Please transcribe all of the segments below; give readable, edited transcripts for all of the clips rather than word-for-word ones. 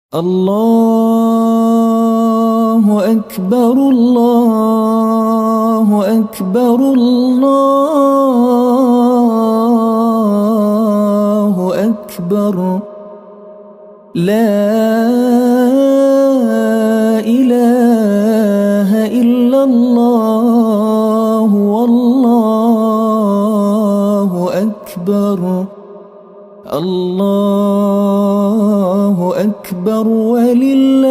الله أكبر الله أكبر الله أكبر لا إله إلا الله والله أكبر الله أكبر ولله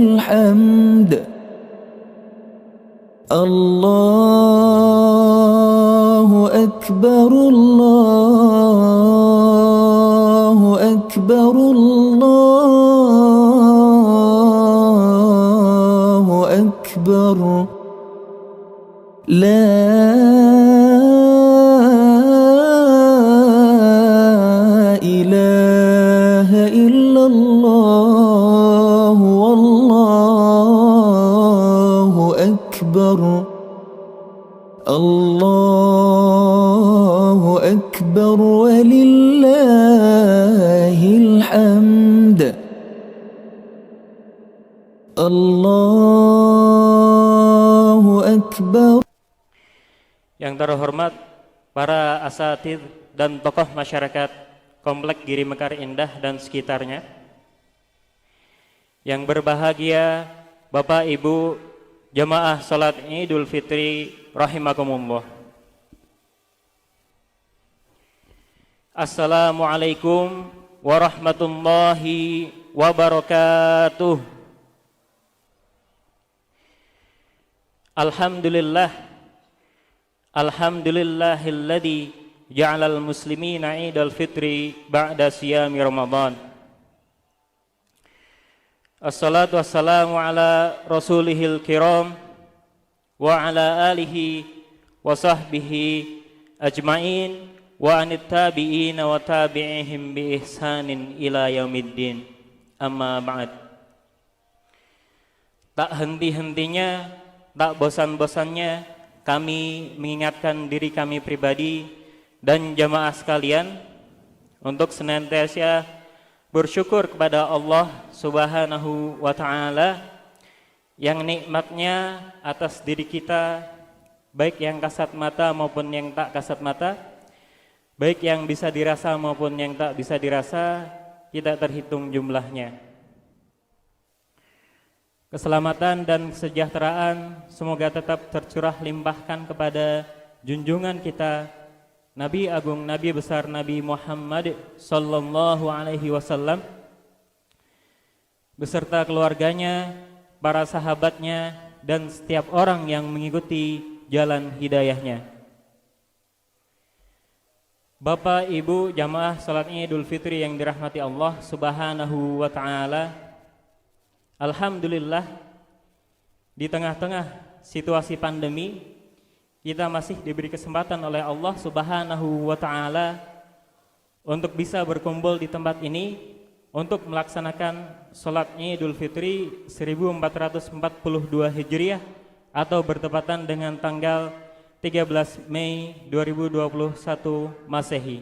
الحمد الله أكبر الله أكبر الله أكبر لا إله إلا الله والله أكبر الله أكبر ولله الحمد الله أكبر. Yang terhormat para asatidz dan tokoh masyarakat Komplek Giri Mekar Indah dan sekitarnya. Yang berbahagia Bapak Ibu jamaah salat Idul Fitri rahimakumullah. Assalamualaikum warahmatullahi wabarakatuh. Alhamdulillah, alhamdulillahilladzi ja'alal muslimina Idul Fitri ba'da siyami Ramadan. Assalatu wassalamu ala rasulihil kiram wa ala alihi wa sahbihi ajma'in wa anit tabi'ina wa tabi'ihim bi ihsanin ila yaumiddin. Amma ba'd. Tak henti-hentinya, tak bosan-bosannya kami mengingatkan diri kami pribadi dan jamaah sekalian untuk senantiasa bersyukur kepada Allah Subhanahu wa ta'ala yang nikmatnya atas diri kita, baik yang kasat mata maupun yang tak kasat mata, baik yang bisa dirasa maupun yang tak bisa dirasa, tidak terhitung jumlahnya. Keselamatan dan kesejahteraan semoga tetap tercurah limpahkan kepada junjungan kita Nabi Agung, Nabi Besar Nabi Muhammad sallallahu alaihi wasallam beserta keluarganya, para sahabatnya dan setiap orang yang mengikuti jalan hidayahnya. Bapak Ibu jamaah salat Idul Fitri yang dirahmati Allah Subhanahu wa taala, alhamdulillah di tengah-tengah situasi pandemi kita masih diberi kesempatan oleh Allah Subhanahu wa ta'ala untuk bisa berkumpul di tempat ini untuk melaksanakan sholat Idul Fitri 1442 Hijriah atau bertepatan dengan tanggal 13 Mei 2021 Masehi.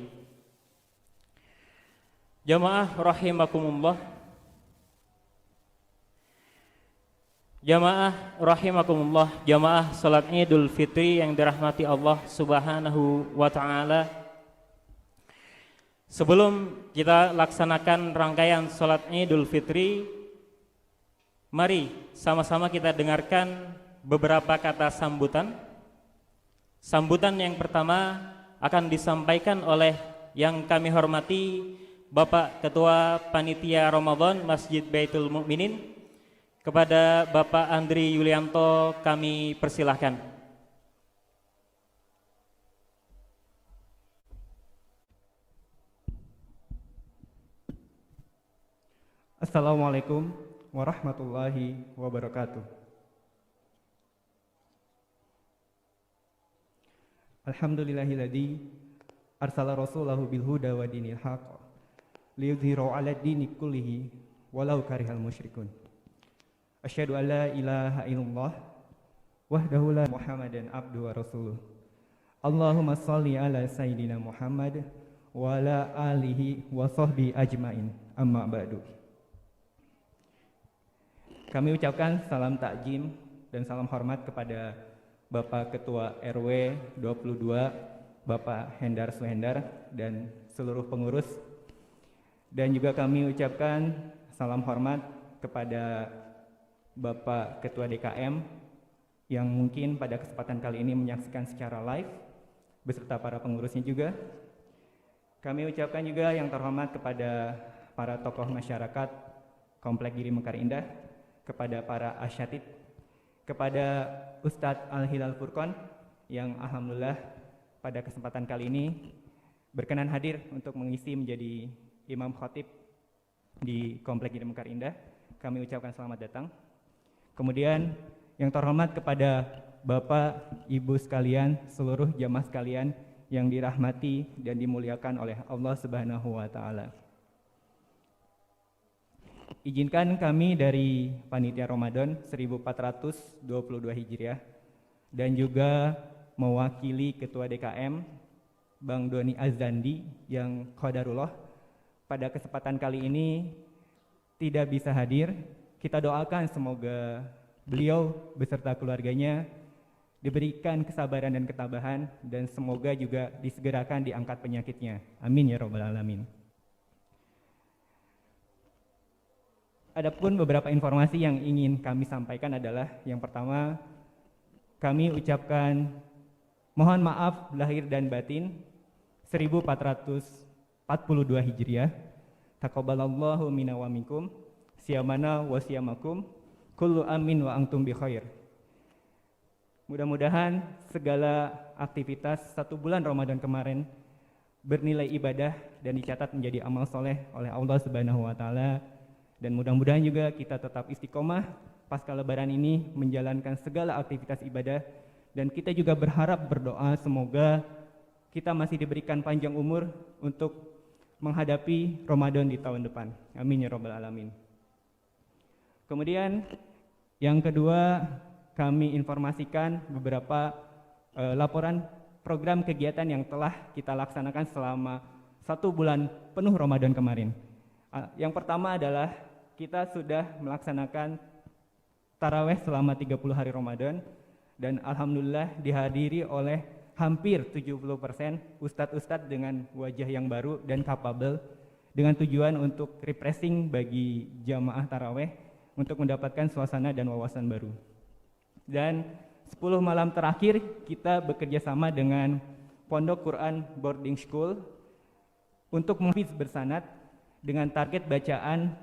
Jamaah rahimakumullah, jamaah rahimakumullah, jamaah salat Idul Fitri yang dirahmati Allah Subhanahu wa ta'ala. Sebelum kita laksanakan rangkaian salat Idul Fitri, mari sama-sama kita dengarkan beberapa kata sambutan. Sambutan yang pertama akan disampaikan oleh yang kami hormati Bapak Ketua Panitia Ramadan Masjid Baitul Mukminin. Kepada Bapak Andri Yulianto kami persilahkan. Assalamualaikum warahmatullahi wabarakatuh. Alhamdulillahilladzi arsala rasulahu bil huda wa dinil haqq liyudhhirahu 'ala dini kullihi walau karihal musyrikun. Asyhadu an la ilaha illallah wahdahu la Muhammadan abduhu wa rasuluh. Allahumma shalli ala sayyidina Muhammad wa ala alihi wa sahbihi ajmain. Amma ba'du. Kami ucapkan salam takjim dan salam hormat kepada Bapak Ketua RW 22, Bapak Hendar Suhendar, dan seluruh pengurus. Dan juga kami ucapkan salam hormat kepada Bapak Ketua DKM yang mungkin pada kesempatan kali ini menyaksikan secara live, beserta para pengurusnya juga. Kami ucapkan juga yang terhormat kepada para tokoh masyarakat Komplek Giri Mekar Indah, kepada para asyatid, kepada Ustadz Al-Hilal Furqon yang alhamdulillah pada kesempatan kali ini berkenan hadir untuk mengisi menjadi imam khatib di Komplek Giri Mekar Indah. Kami ucapkan selamat datang. Kemudian yang terhormat kepada Bapak, Ibu sekalian, seluruh jamaah sekalian yang dirahmati dan dimuliakan oleh Allah Subhanahu wa Ta'ala. Izinkan kami dari Panitia Ramadan 1422 Hijriah dan juga mewakili Ketua DKM Bang Doni Azandi yang qadarullah pada kesempatan kali ini tidak bisa hadir. Kita doakan semoga beliau beserta keluarganya diberikan kesabaran dan ketabahan, dan semoga juga disegerakan diangkat penyakitnya. Amin ya rabbal alamin. Adapun beberapa informasi yang ingin kami sampaikan adalah yang pertama, kami ucapkan mohon maaf lahir dan batin 1442 Hijriah. Taqabbalallahu minna wa minkum, siyamana wa siyamakum, kullu amin wa antum bi khair. Mudah-mudahan segala aktivitas 1 bulan Ramadan kemarin bernilai ibadah dan dicatat menjadi amal soleh oleh Allah Subhanahu wa Ta'ala. Dan mudah-mudahan juga kita tetap istiqomah pasca lebaran ini menjalankan segala aktivitas ibadah. Dan kita juga berharap berdoa semoga kita masih diberikan panjang umur untuk menghadapi Ramadan di tahun depan. Amin ya rabbal alamin. Kemudian yang kedua, kami informasikan beberapa laporan program kegiatan yang telah kita laksanakan selama 1 bulan penuh Ramadan kemarin. Yang pertama adalah kita sudah melaksanakan taraweh selama 30 hari Ramadan, dan alhamdulillah dihadiri oleh hampir 70% ustadz-ustadz dengan wajah yang baru dan capable, dengan tujuan untuk refreshing bagi jamaah taraweh untuk mendapatkan suasana dan wawasan baru. Dan 10 malam terakhir kita bekerja sama dengan Pondok Quran Boarding School untuk menghafidz bersanad dengan target bacaan,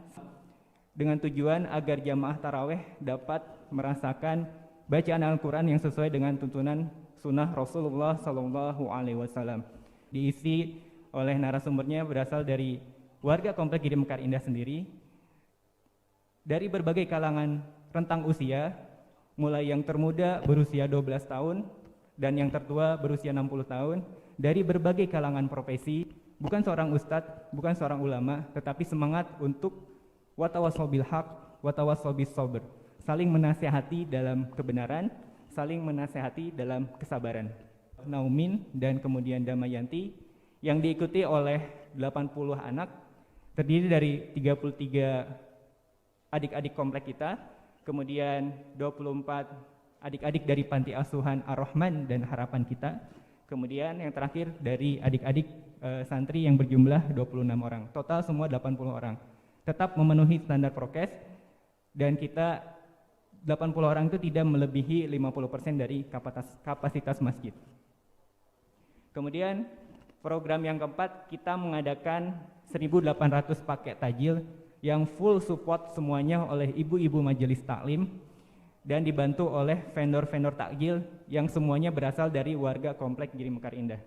dengan tujuan agar jamaah taraweh dapat merasakan bacaan Al-Quran yang sesuai dengan tuntunan sunnah Rasulullah SAW. Diisi oleh narasumbernya berasal dari warga Komplek Giri Mekar Indah sendiri, dari berbagai kalangan rentang usia, mulai yang termuda berusia 12 tahun dan yang tertua berusia 60 tahun, dari berbagai kalangan profesi, bukan seorang ustadz, bukan seorang ulama, tetapi semangat untuk watawassaw bil haq, watawassaw bis sabr, saling menasihati dalam kebenaran, saling menasihati dalam kesabaran. Naumin dan kemudian Damayanti yang diikuti oleh 80 anak, terdiri dari 33 adik-adik komplek kita, kemudian 24 adik-adik dari Panti Asuhan Ar-Rahman dan Harapan Kita, kemudian yang terakhir dari adik-adik santri yang berjumlah 26 orang. Total semua 80 orang. Tetap memenuhi standar prokes, dan kita 80 orang itu tidak melebihi 50% dari kapasitas masjid. Kemudian program yang keempat, kita mengadakan 1.800 paket tajil yang full support semuanya oleh ibu-ibu majelis taklim dan dibantu oleh vendor-vendor takjil yang semuanya berasal dari warga Komplek Giri Mekar Indah.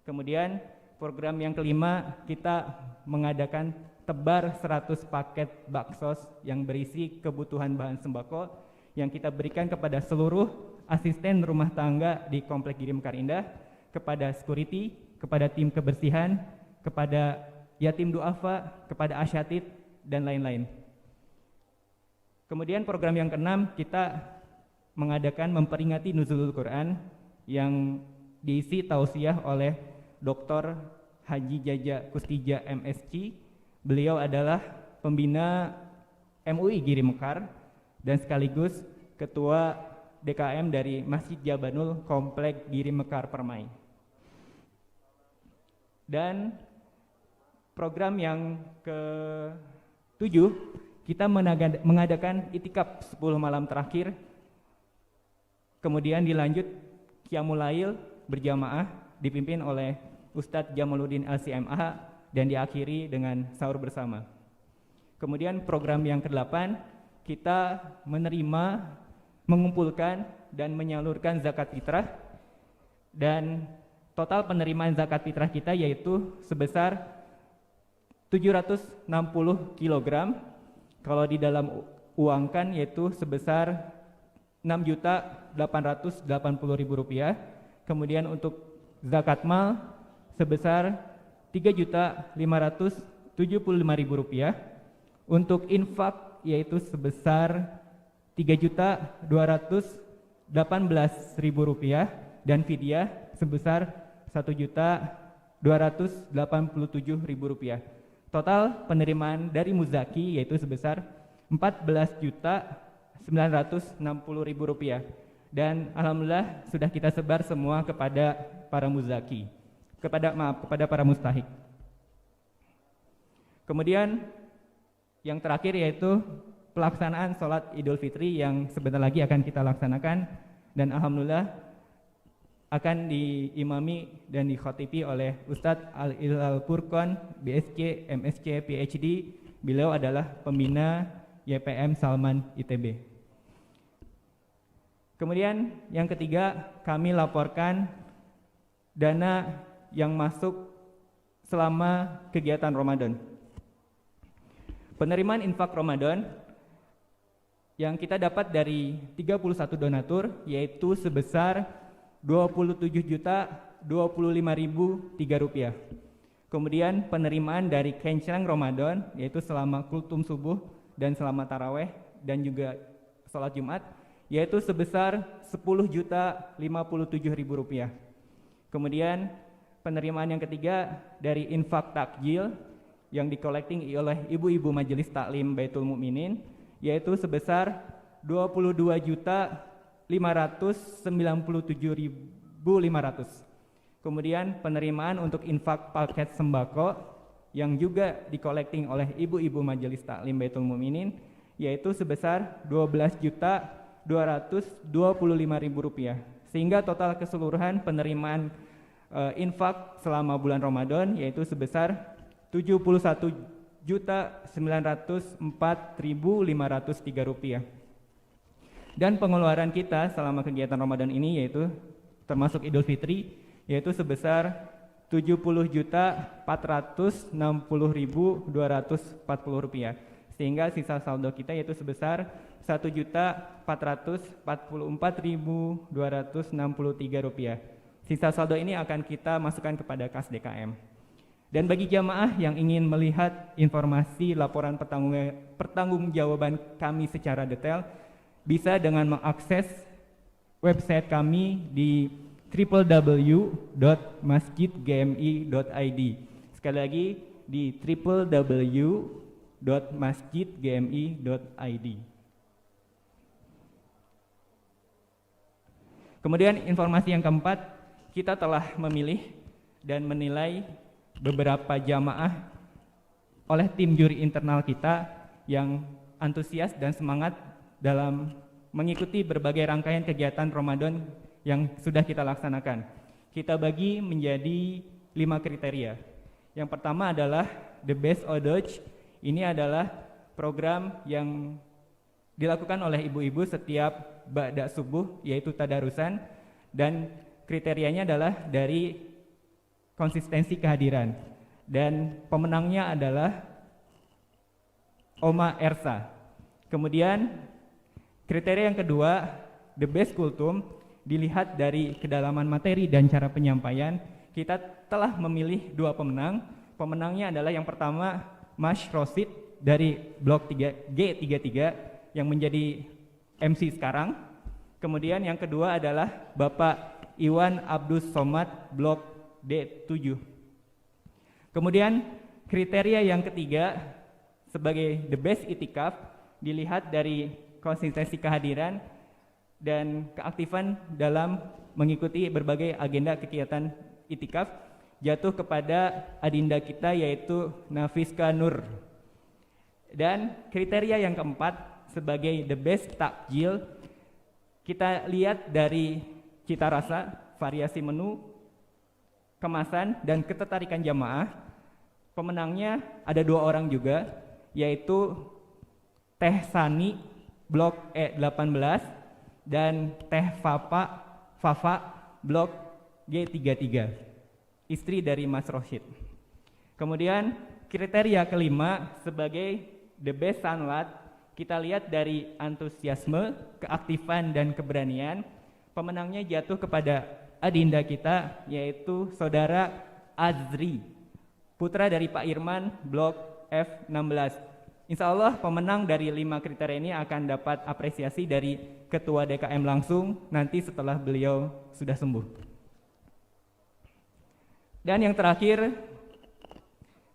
Kemudian program yang kelima, kita mengadakan tebar 100 paket baksos yang berisi kebutuhan bahan sembako yang kita berikan kepada seluruh asisten rumah tangga di Komplek Giri Mekar Indah, kepada security, kepada tim kebersihan, kepada yatim duafa, kepada asyatid, dan lain-lain. Kemudian program yang keenam, kita mengadakan memperingati Nuzulul Quran yang diisi tausiah oleh Dr. Haji Jaja Kustija MSc. Beliau adalah pembina MUI Giri Mekar dan sekaligus Ketua DKM dari Masjid Jabanul Komplek Giri Mekar Permai. Dan program yang ke-7, kita mengadakan itikaf 10 malam terakhir, kemudian dilanjut Qiyamul Lail berjamaah dipimpin oleh Ustadz Jamaluddin LCMA dan diakhiri dengan sahur bersama. Kemudian program yang ke-8, kita menerima, mengumpulkan dan menyalurkan zakat fitrah, dan total penerimaan zakat fitrah kita yaitu sebesar 760 kg, kalau di dalam uangkan yaitu sebesar Rp6.880.000. Kemudian untuk zakat mal sebesar Rp3.575.000. Untuk infak yaitu sebesar Rp3.218.000 dan fidyah sebesar Rp1.287.000. Total penerimaan dari muzaki yaitu sebesar Rp14.960.000, dan alhamdulillah sudah kita sebar semua kepada para muzaki, kepada para mustahik. Kemudian yang terakhir yaitu pelaksanaan sholat Idul Fitri yang sebentar lagi akan kita laksanakan, dan alhamdulillah akan diimami dan dikhatibi oleh Ustadz Al-Ilal Furqon, BSc, MSc, PhD. Beliau adalah pembina YPM Salman ITB. Kemudian yang ketiga, kami laporkan dana yang masuk selama kegiatan Ramadan. Penerimaan infak Ramadan yang kita dapat dari 31 donatur yaitu sebesar Rp27.025.003. Kemudian penerimaan dari kenceleng Ramadan yaitu selama kultum subuh dan selama taraweh dan juga sholat Jumat yaitu sebesar Rp10.057.000. Kemudian penerimaan yang ketiga dari infak takjil yang dikolekting oleh ibu-ibu majelis taklim Baitul Mukminin yaitu sebesar Rp597.500. Kemudian penerimaan untuk infak paket sembako yang juga dikolekting oleh ibu-ibu majelis taklim Baitul Mukminin yaitu sebesar Rp12.225.000, sehingga total keseluruhan penerimaan infak selama bulan Ramadan yaitu sebesar Rp71.904.503. Dan pengeluaran kita selama kegiatan Ramadan ini yaitu termasuk Idul Fitri yaitu sebesar Rp70.460.240, sehingga sisa saldo kita yaitu sebesar Rp1.444.263. Sisa saldo ini akan kita masukkan kepada kas DKM. Dan bagi jamaah yang ingin melihat informasi laporan pertanggungjawaban kami secara detail, bisa dengan mengakses website kami di www.masjidgmi.id. Sekali lagi di www.masjidgmi.id. Kemudian informasi yang keempat, kita telah memilih dan menilai beberapa jamaah oleh tim juri internal kita yang antusias dan semangat dalam mengikuti berbagai rangkaian kegiatan Ramadan yang sudah kita laksanakan. Kita bagi menjadi 5 kriteria. Yang pertama adalah The Best Odoj. Ini adalah program yang dilakukan oleh ibu-ibu setiap ba'da subuh, yaitu tadarusan, dan kriterianya adalah dari konsistensi kehadiran. Dan pemenangnya adalah Oma Ersa. Kemudian kriteria yang kedua, The Best Kultum, dilihat dari kedalaman materi dan cara penyampaian. Kita telah memilih 2 pemenang. Pemenangnya adalah yang pertama Mas Rosid dari Blok 3G33 yang menjadi MC sekarang. Kemudian yang kedua adalah Bapak Iwan Abdus Somad Blok D7. Kemudian kriteria yang ketiga sebagai The Best Itikaf dilihat dari konsistensi kehadiran dan keaktifan dalam mengikuti berbagai agenda kegiatan itikaf jatuh kepada adinda kita yaitu Nafiska Nur. Dan kriteria yang keempat sebagai the best takjil, kita lihat dari cita rasa, variasi menu, kemasan, dan ketertarikan jamaah. Pemenangnya ada 2 orang juga, yaitu Teh Sani Blok E18 dan Teh Fafa Blok G33, istri dari Mas Rosyid. Kemudian kriteria kelima sebagai the best sanlat, kita lihat dari antusiasme, keaktifan, dan keberanian. Pemenangnya jatuh kepada adinda kita yaitu saudara Azri, putra dari Pak Irman, Blok F16. Insya Allah pemenang dari 5 kriteria ini akan dapat apresiasi dari Ketua DKM langsung nanti setelah beliau sudah sembuh. Dan yang terakhir,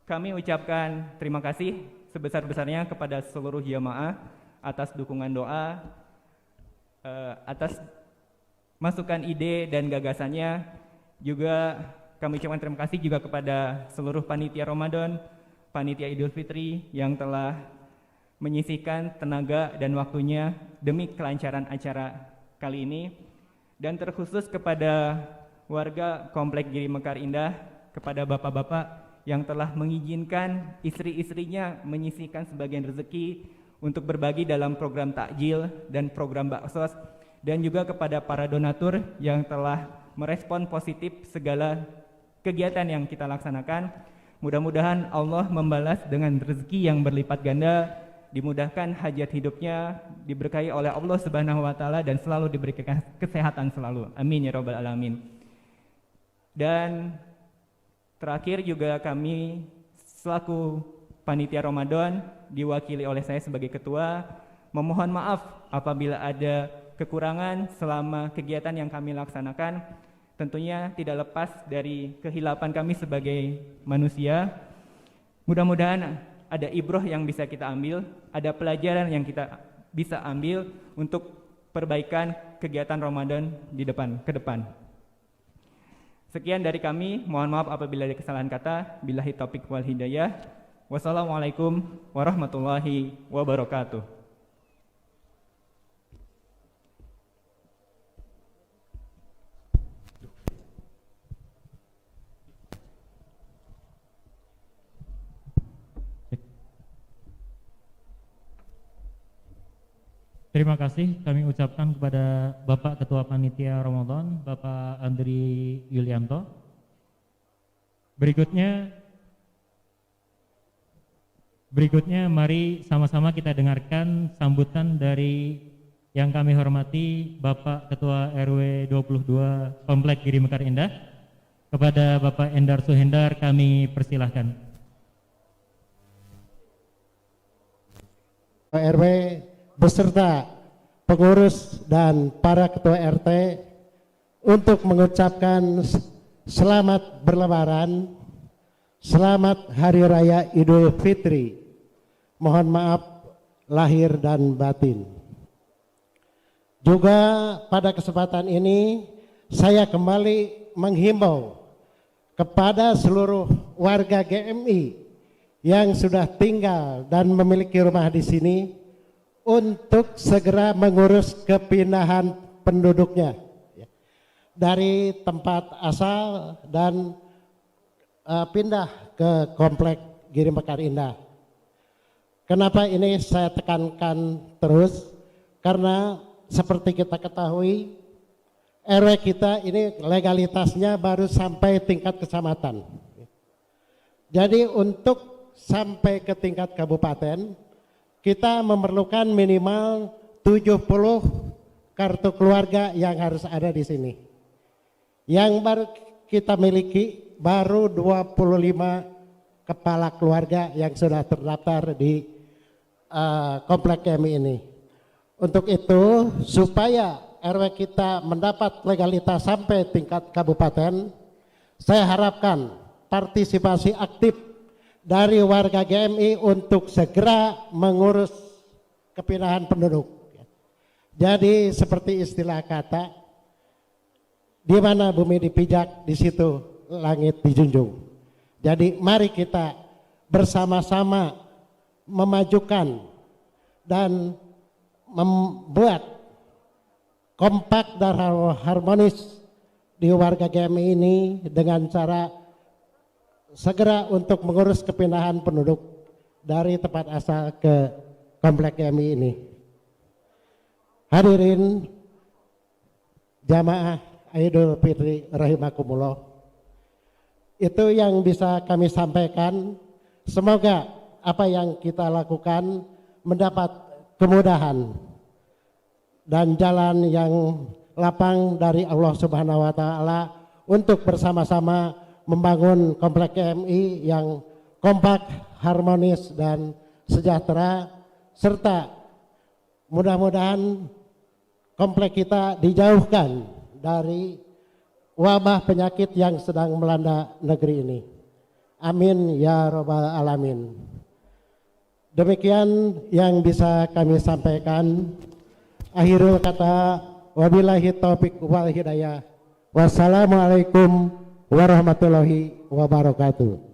kami ucapkan terima kasih sebesar-besarnya kepada seluruh jamaah atas dukungan doa, atas masukan ide dan gagasannya. Juga kami ucapkan terima kasih juga kepada seluruh panitia Ramadan, panitia Idul Fitri yang telah menyisihkan tenaga dan waktunya demi kelancaran acara kali ini. Dan terkhusus kepada warga Komplek Giri Mekar Indah, kepada bapak-bapak yang telah mengizinkan istri-istrinya menyisihkan sebagian rezeki untuk berbagi dalam program takjil dan program baksos, dan juga kepada para donatur yang telah merespon positif segala kegiatan yang kita laksanakan. Mudah-mudahan Allah membalas dengan rezeki yang berlipat ganda, dimudahkan hajat hidupnya, diberkahi oleh Allah Subhanahu wa taala, dan selalu diberikan kesehatan selalu. Amin ya rabbal alamin. Dan terakhir juga kami selaku panitia Ramadan diwakili oleh saya sebagai ketua memohon maaf apabila ada kekurangan selama kegiatan yang kami laksanakan. Tentunya tidak lepas dari kehilapan kami sebagai manusia. Mudah-mudahan ada ibrah yang bisa kita ambil, ada pelajaran yang kita bisa ambil untuk perbaikan kegiatan Ramadan ke depan. Sekian dari kami, mohon maaf apabila ada kesalahan kata. Billahi taufiq wal hidayah. Wassalamualaikum warahmatullahi wabarakatuh. Terima kasih kami ucapkan kepada Bapak Ketua Panitia Ramadan, Bapak Andri Yulianto. Berikutnya mari sama-sama kita dengarkan sambutan dari yang kami hormati Bapak Ketua RW 22 Komplek Giri Mekar Indah. Kepada Bapak Endar Suhendar kami persilahkan. RW beserta pengurus dan para ketua RT untuk mengucapkan selamat berlebaran, selamat Hari Raya Idul Fitri. Mohon maaf lahir dan batin. Juga pada kesempatan ini saya kembali menghimbau kepada seluruh warga GMI yang sudah tinggal dan memiliki rumah di sini untuk segera mengurus kepindahan penduduknya dari tempat asal dan pindah ke Komplek Giri Mekar Indah. Kenapa ini saya tekankan terus? Karena seperti kita ketahui RW kita ini legalitasnya baru sampai tingkat kecamatan. Jadi untuk sampai ke tingkat kabupaten kita memerlukan minimal 70 kartu keluarga yang harus ada di sini. Yang baru kita miliki baru 25 kepala keluarga yang sudah terdaftar di komplek kami ini. Untuk itu supaya RW kita mendapat legalitas sampai tingkat kabupaten, saya harapkan partisipasi aktif dari warga GMI untuk segera mengurus kepindahan penduduk. Jadi seperti istilah kata, di mana bumi dipijak, di situ langit dijunjung. Jadi mari kita bersama-sama memajukan dan membuat kompak dan harmonis di warga GMI ini dengan cara segera untuk mengurus kepindahan penduduk dari tempat asal ke komplek GMI ini. Hadirin jamaah Idul Fitri rahimakumullah. Itu yang bisa kami sampaikan. Semoga apa yang kita lakukan mendapat kemudahan dan jalan yang lapang dari Allah Subhanahu wa taala untuk bersama-sama membangun komplek GMI yang kompak, harmonis dan sejahtera, serta mudah-mudahan komplek kita dijauhkan dari wabah penyakit yang sedang melanda negeri ini. Amin ya rabbal alamin. Demikian yang bisa kami sampaikan. Akhirul kata, wabillahi taufiq wal hidayah. Wassalamualaikum warahmatullahi wabarakatuh.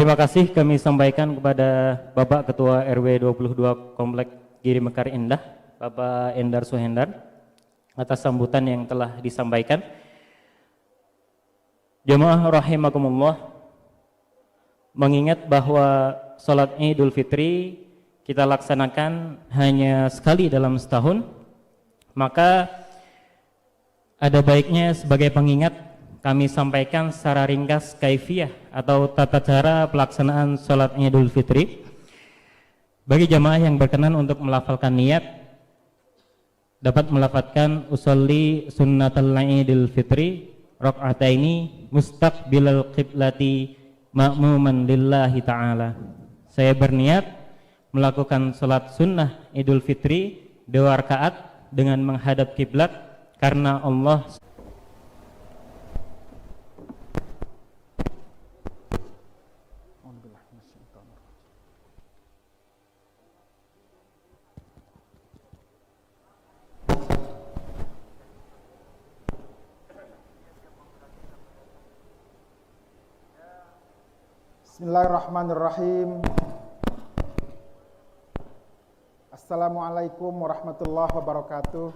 Terima kasih kami sampaikan kepada Bapak Ketua RW 22 Komplek Giri Mekar Indah, Bapak Endar Suhendar, atas sambutan yang telah disampaikan. Jemaah rahimakumullah, mengingat bahwa sholat Idul Fitri kita laksanakan hanya sekali dalam setahun, maka ada baiknya sebagai pengingat kami sampaikan secara ringkas kaifiyah atau tata cara pelaksanaan sholat Idul Fitri. Bagi jamaah yang berkenan untuk melafalkan niat, dapat melafalkan usolli sunnatal Idul Fitri rakaataini mustaqbilal qiblati ma'muman lillahi ta'ala. Saya berniat melakukan sholat sunnah Idul Fitri 2 rakaat dengan menghadap kiblat karena Allah. Bismillahirrahmanirrahim. Assalamualaikum warahmatullahi wabarakatuh.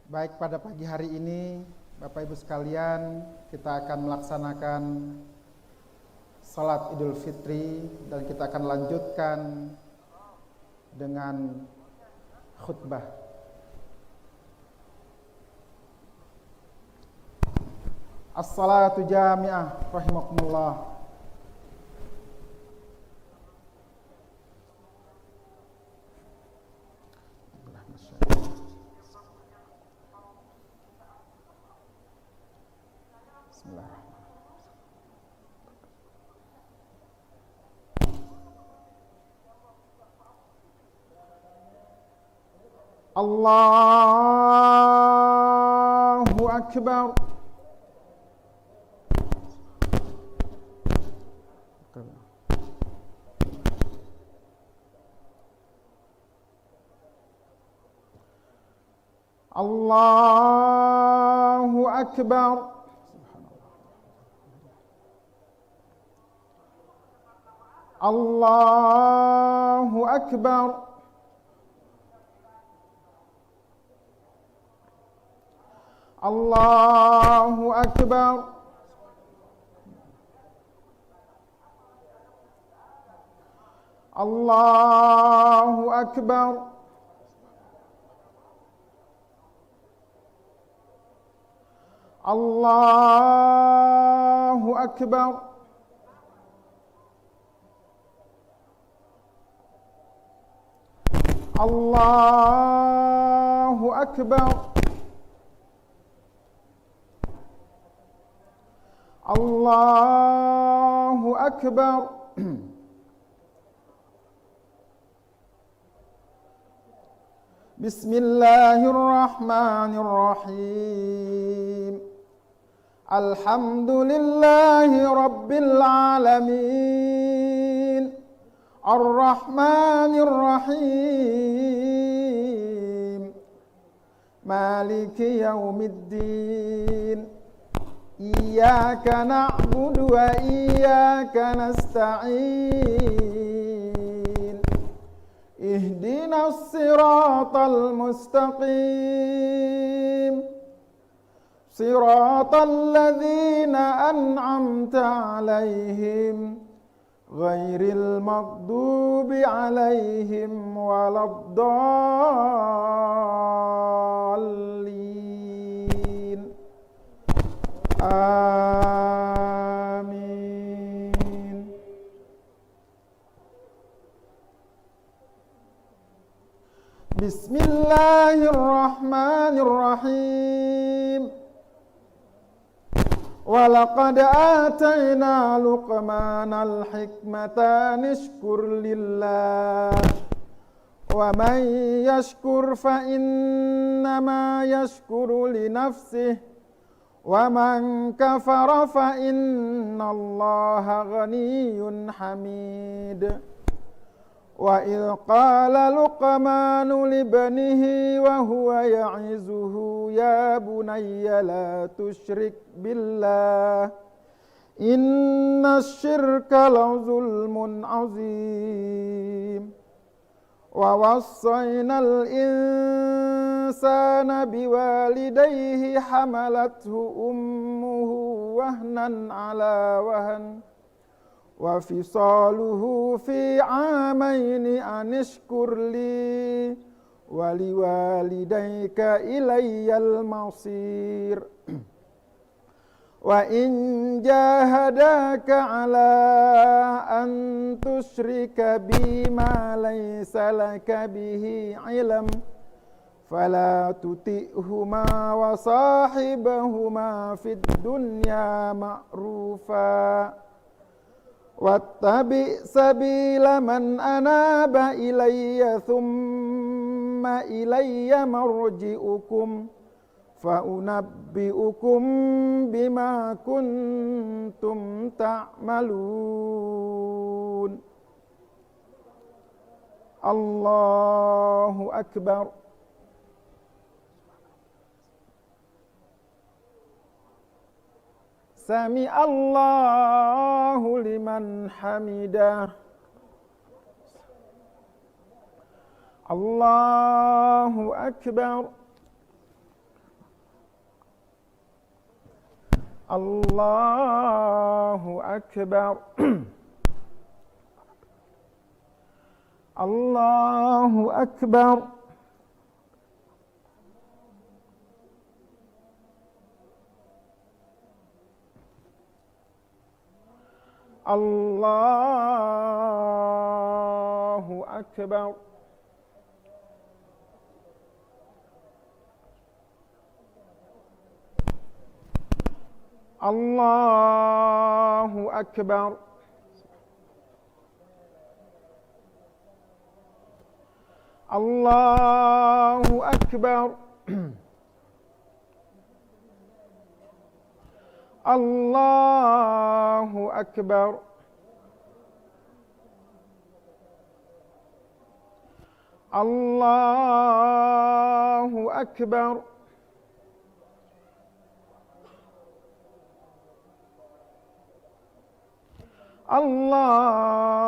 Baik, pada pagi hari ini Bapak Ibu sekalian, kita akan melaksanakan salat Idul Fitri dan kita akan lanjutkan dengan khutbah. As-salatu jami'ah rahimakumullah. Allahu Akbar. Allahu Akbar. Allahu Akbar. Allahu Akbar. Allahu Akbar. Allahu Akbar. Allahu أكبر الله أكبر بسم الله الرحمن الرحيم الحمد لله رب العالمين الرحمن الرحيم مالك يوم الدين إياك نعبد وإياك نستعين اهدنا الصراط المستقيم صراط الذين أنعمت عليهم غير المغضوب عليهم ولا الضالين آمين بسم الله الرحمن الرحيم ولقد آتينا لقمان الحكمة أن اشكر لله ومن يشكر فإنما يشكر لنفسه ومن كفر فإن الله غني حميد وإذ قال لقمان لابنه وهو يعظه يا بني لا تشرك بالله إن الشرك لظلم عظيم ووصينا الإنسان بوالديه حملته أمه وهنا على وهن وفصاله في عامين أن اشكر لي ولوالديك إلي المصير وإن جاهداك على أن تشرك بي ما ليس لك به علم فلا تطعهما وصاحبهما في الدنيا معروفا واتبع سبيل من أناب إلي ثم إلي مرجئكم فأنبئكم بما كنتم تعملون الله أكبر سمع الله لمن حمده الله أكبر الله أكبر الله أكبر الله أكبر الله أكبر الله أكبر الله أكبر الله أكبر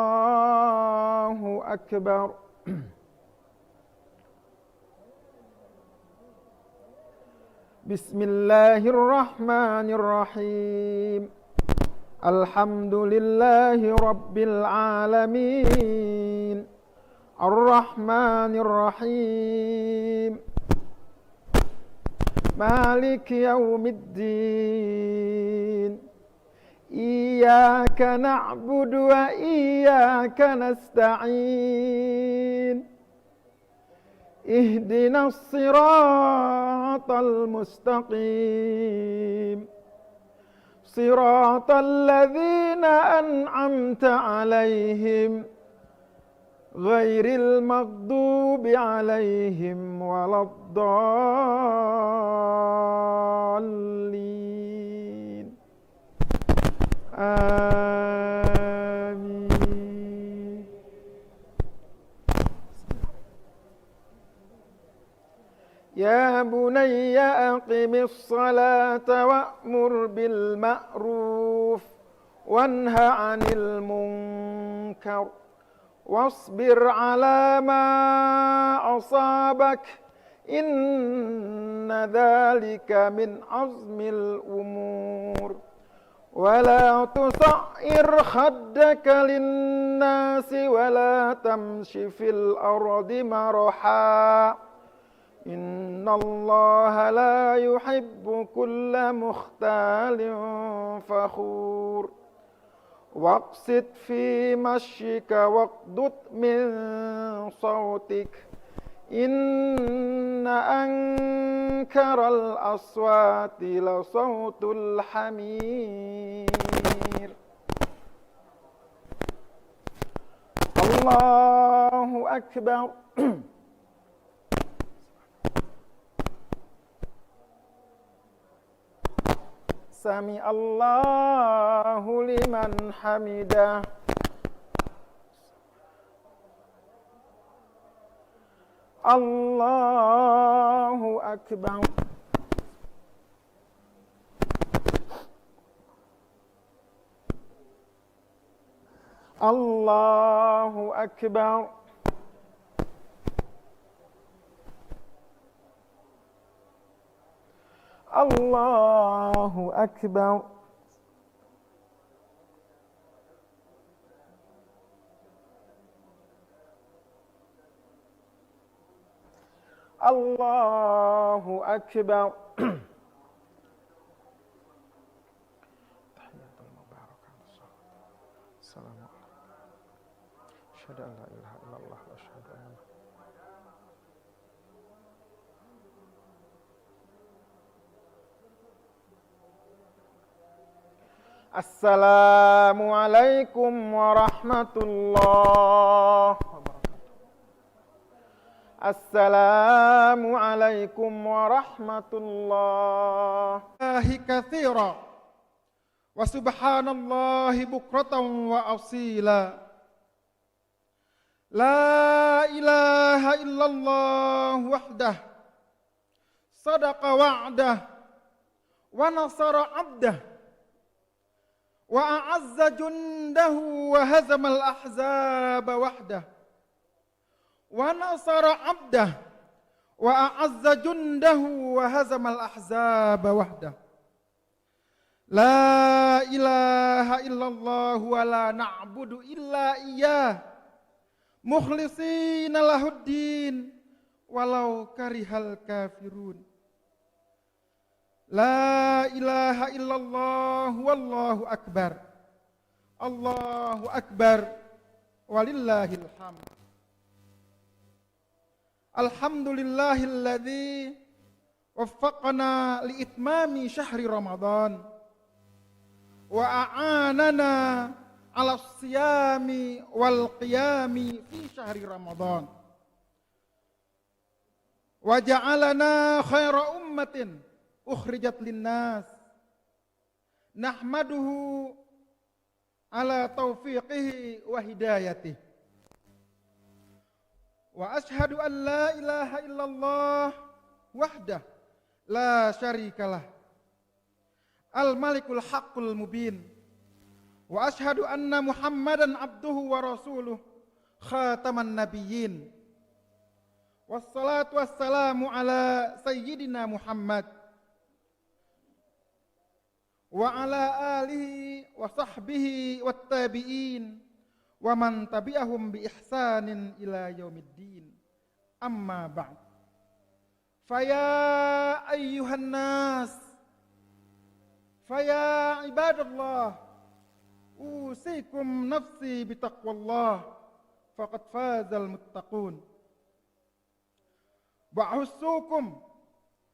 الله أكبر بسم الله الرحمن الرحيم الحمد لله رب العالمين الرحمن الرحيم مالك يوم الدين إياك نعبد وإياك نستعين اهدنا الصراط المستقيم صراط الذين أنعمت عليهم غير المغضوب عليهم ولا الضالين آمين. يا بني أقم الصلاة وأمر بالمعروف وانه عن المنكر واصبر على ما أصابك إن ذلك من عزم الأمور ولا تصعر خدك للناس ولا تمش في الأرض مرحا إن الله لا يحب كل مختال فخور واقصد في مشيك واغضض من صوتك إن أنكر الأصوات لصوت الحمير. الله أكبر. سمع الله لمن حمده. الله أكبر. الله أكبر. الله أكبر. الله أكبر. السلام عليكم. أشهد أن لا إله إلا الله وأشهد أن السلام عليكم ورحمة الله وبركاته. السلام عليكم ورحمة الله كثيرا وسبحان الله بكرة وأصيلا لا إله إلا الله وحده صدق وعده ونصر عبده وأعز جنده وهزم الأحزاب وحده ونصر عبده وأعز جنده وهزم الأحزاب وحده لا إله إلا الله ولا نعبد إلا إياه مخلصين له الدين ولو كره الكافرون لا إله إلا الله والله أكبر الله أكبر ولله الحمد. الحمد لله الذي وفقنا لإتمام شهر رمضان وأعاننا على الصيام والقيام في شهر رمضان وجعلنا خير أمة أخرجت للناس نحمده على توفيقه وهدايته وأشهد أن لا إله إلا الله وحده لا شريك له الملك الحق المبين وأشهد أن محمدا عبده ورسوله خاتم النبيين والصلاة والسلام على سيدنا محمد وعلى آله وصحبه والتابعين ومن تبعهم بإحسان إلى يوم الدين أما بعد فيا أيها الناس فيا عباد الله أوصيكم نفسي بتقوى الله فقد فاز المتقون wa'hussukum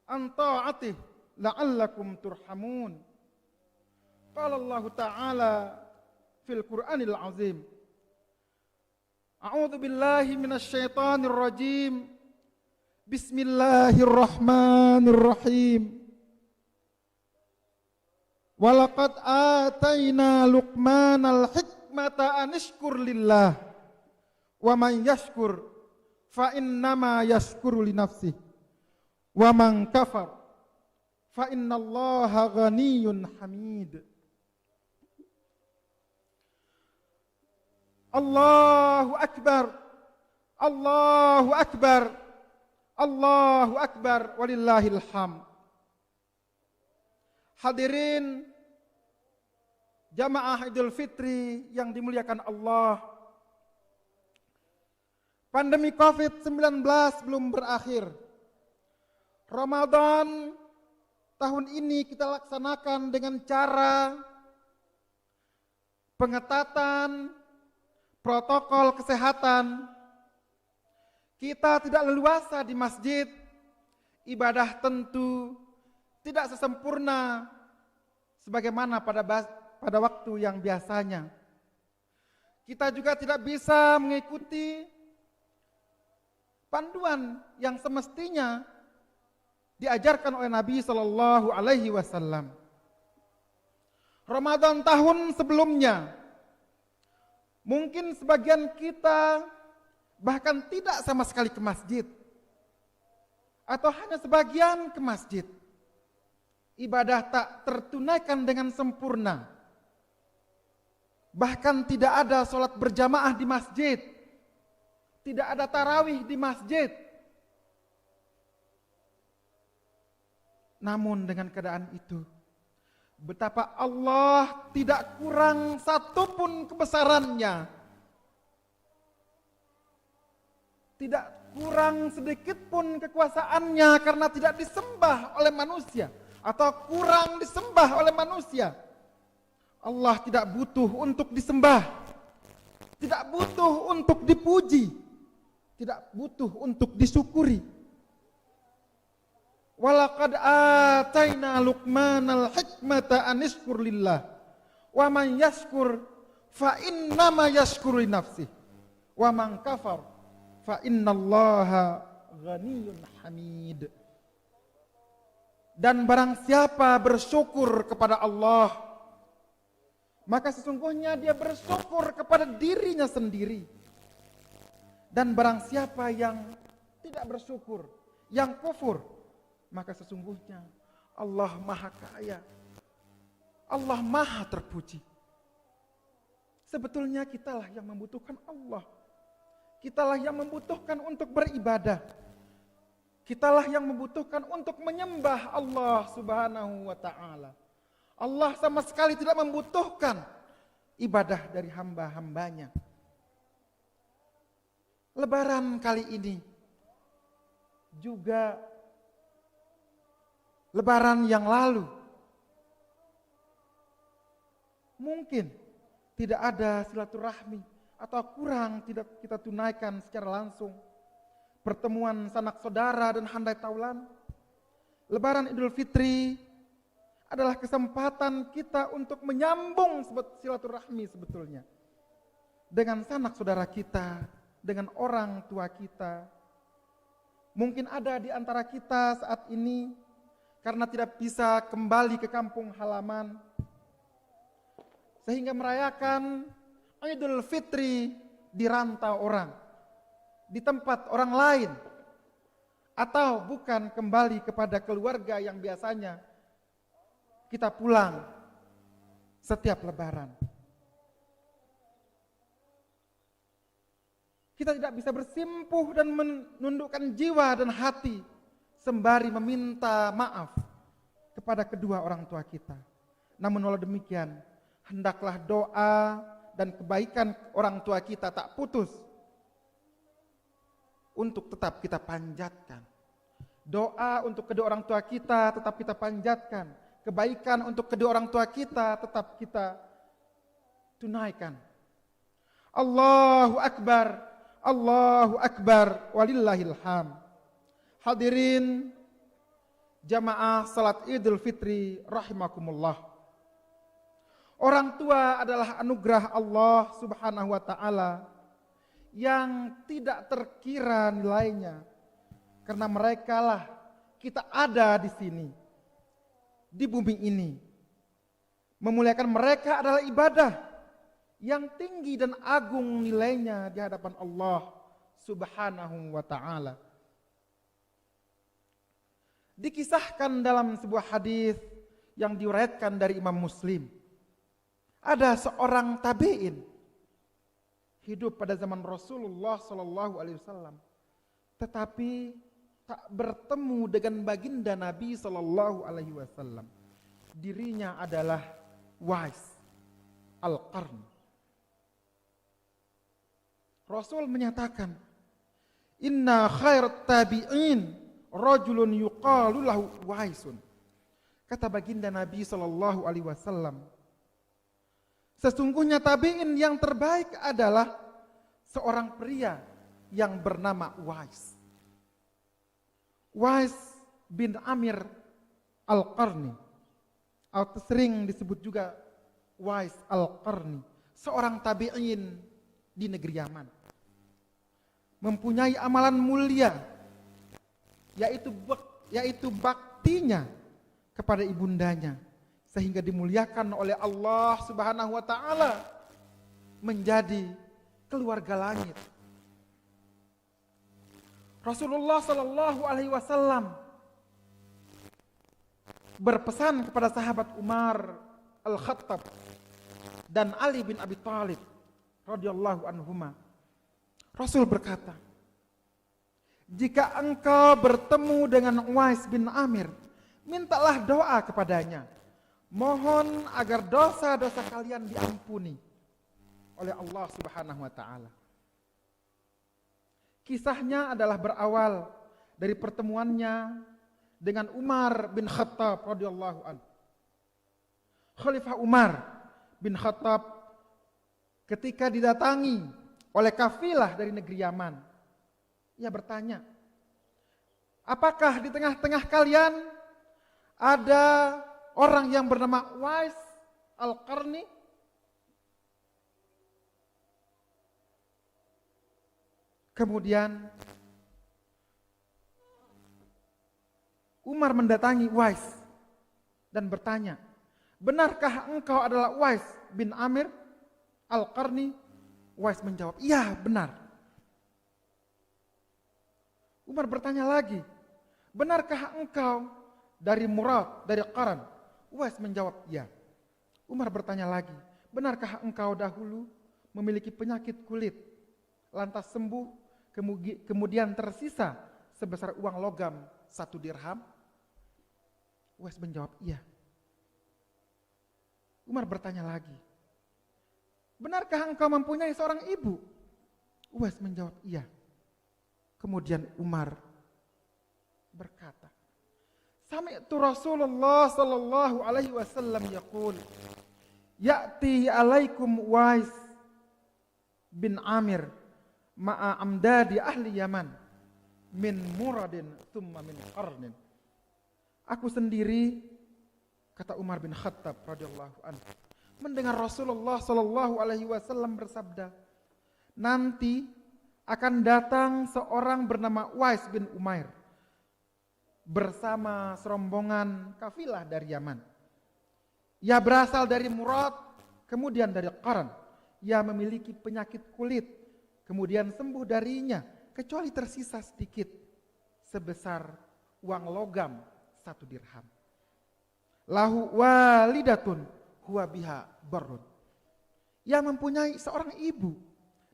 an ta'atih la'allakum turhamun. Qala Allah Ta'ala fil Qur'anil Azim. A'udzu billahi minasy syaithanir rajim. Bismillahirrahmanirrahim. Walaqad atayna Luqmanal hikmata an ishkur lillah wa man yashkur fa innama yashkuru li nafsihi wa man kafar fa innallaha ghaniyyun hamid. Allahu akbar, Allahu akbar, Allahu akbar, walillahil hamd. Hadirin jamaah Idul Fitri yang dimuliakan Allah, pandemi COVID-19 belum berakhir. Ramadan tahun ini kita laksanakan dengan cara pengetatan protokol kesehatan. Kita tidak leluasa di masjid, ibadah tentu tidak sesempurna sebagaimana pada waktu yang biasanya. Kita juga tidak bisa mengikuti panduan yang semestinya diajarkan oleh Nabi Shallallahu Alaihi Wasallam. Ramadan tahun sebelumnya, mungkin sebagian kita bahkan tidak sama sekali ke masjid, atau hanya sebagian ke masjid. Ibadah tak tertunaikan dengan sempurna. Bahkan tidak ada sholat berjamaah di masjid, tidak ada tarawih di masjid. Namun dengan keadaan itu, betapa Allah tidak kurang satupun kebesarannya, tidak kurang sedikit pun kekuasaannya karena tidak disembah oleh manusia atau kurang disembah oleh manusia. Allah tidak butuh untuk disembah, tidak butuh untuk dipuji, tidak butuh untuk disyukuri. Walaqad atayna Luqmanal hikmata an ishkur lillah wa man yashkur fa innama yashkuru li nafsihi wa man kafar fa innallaha ghaniyyun hamid. Dan barang siapa bersyukur kepada Allah, maka sesungguhnya dia bersyukur kepada dirinya sendiri. Dan barang siapa yang tidak bersyukur, yang kufur, maka sesungguhnya Allah Maha Kaya, Allah Maha Terpuji. Sebetulnya kitalah yang membutuhkan Allah, kitalah yang membutuhkan untuk beribadah, kitalah yang membutuhkan untuk menyembah Allah Subhanahu wa Ta'ala. Allah sama sekali tidak membutuhkan ibadah dari hamba-hambanya. Lebaran kali ini juga Lebaran yang lalu mungkin tidak ada silaturahmi atau kurang tidak kita tunaikan secara langsung pertemuan sanak saudara dan handai taulan. Lebaran Idul Fitri adalah kesempatan kita untuk menyambung silaturahmi sebetulnya dengan sanak saudara kita, dengan orang tua kita. Mungkin ada di antara kita saat ini karena tidak bisa kembali ke kampung halaman, sehingga merayakan Idul Fitri di rantau orang, di tempat orang lain, atau bukan kembali kepada keluarga yang biasanya kita pulang setiap Lebaran. Kita tidak bisa bersimpuh dan menundukkan jiwa dan hati sembari meminta maaf kepada kedua orang tua kita. Namun walau demikian, hendaklah doa dan kebaikan orang tua kita tak putus untuk tetap kita panjatkan. Doa untuk kedua orang tua kita tetap kita panjatkan. Kebaikan untuk kedua orang tua kita tetap kita tunaikan. Allahu Akbar, Allahu Akbar, walillahil hamd. Hadirin jamaah salat Idul Fitri rahimakumullah. Orang tua adalah anugerah Allah Subhanahu wa taala yang tidak terkira nilainya. Karena merekalah kita ada di sini, di bumi ini. Memuliakan mereka adalah ibadah yang tinggi dan agung nilainya di hadapan Allah Subhanahu wa taala. Dikisahkan dalam sebuah hadis yang diriwayatkan dari Imam Muslim. Ada seorang tabi'in hidup pada zaman Rasulullah sallallahu alaihi wasallam, tetapi tak bertemu dengan baginda Nabi sallallahu alaihi wasallam. Dirinya adalah Wais Al-Qarni. Rasul menyatakan, "Inna khairat tabi'in rajulun yuqalu lahu Waisun." Kata baginda Nabi sallallahu alaihi wasallam, sesungguhnya tabi'in yang terbaik adalah seorang pria yang bernama Wais. Wais bin Amir Al-Qarni, atau sering disebut juga Wais Al-Qarni, seorang tabi'in di negeri Yaman. Mempunyai amalan mulia, yaitu baktinya kepada ibundanya, sehingga dimuliakan oleh Allah Subhanahu wa taala menjadi keluarga langit. Rasulullah sallallahu alaihi wasallam berpesan kepada sahabat Umar Al-Khattab dan Ali bin Abi Thalib radhiyallahu anhuma. Rasul berkata, "Jika engkau bertemu dengan Uwais bin Amir, mintalah doa kepadanya. Mohon agar dosa-dosa kalian diampuni oleh Allah Subhanahu wa taala." Kisahnya adalah berawal dari pertemuannya dengan Umar bin Khattab radhiyallahu anhu. Khalifah Umar bin Khattab ketika didatangi oleh kafilah dari negeri Yaman, ia bertanya, "Apakah di tengah-tengah kalian ada orang yang bernama Wais Al-Qarni?" Kemudian Umar mendatangi Wais dan bertanya, "Benarkah engkau adalah Wais bin Amir Al-Qarni?" Wais menjawab, "Iya, benar." Umar bertanya lagi, "Benarkah engkau dari Murad, dari Qaran?" Wais menjawab, "Iya." Umar bertanya lagi, "Benarkah engkau dahulu memiliki penyakit kulit, lantas sembuh, kemudian tersisa sebesar uang logam 1 dirham?" Wais menjawab, "Iya." Umar bertanya lagi, "Benarkah engkau mempunyai seorang ibu?" Uwais menjawab, "Iya." Kemudian Umar berkata, "Sami'tu Rasulullah sallallahu alaihi wasallam yaqul, ya'ti alaikum Uwais bin Amir ma'a amdadi ahli Yaman min Muradin thumma min Qarnin." Aku sendiri, kata Umar bin Khattab radhiyallahu anhu, mendengar Rasulullah sallallahu alaihi wasallam bersabda, "Nanti akan datang seorang bernama Wais bin Umair bersama serombongan kafilah dari Yaman. Ia berasal dari Murad, kemudian dari Qaran. Ia memiliki penyakit kulit, kemudian sembuh darinya, kecuali tersisa sedikit sebesar uang logam 1 dirham. Lahu walidatun huwa biha barrun." Ia mempunyai seorang ibu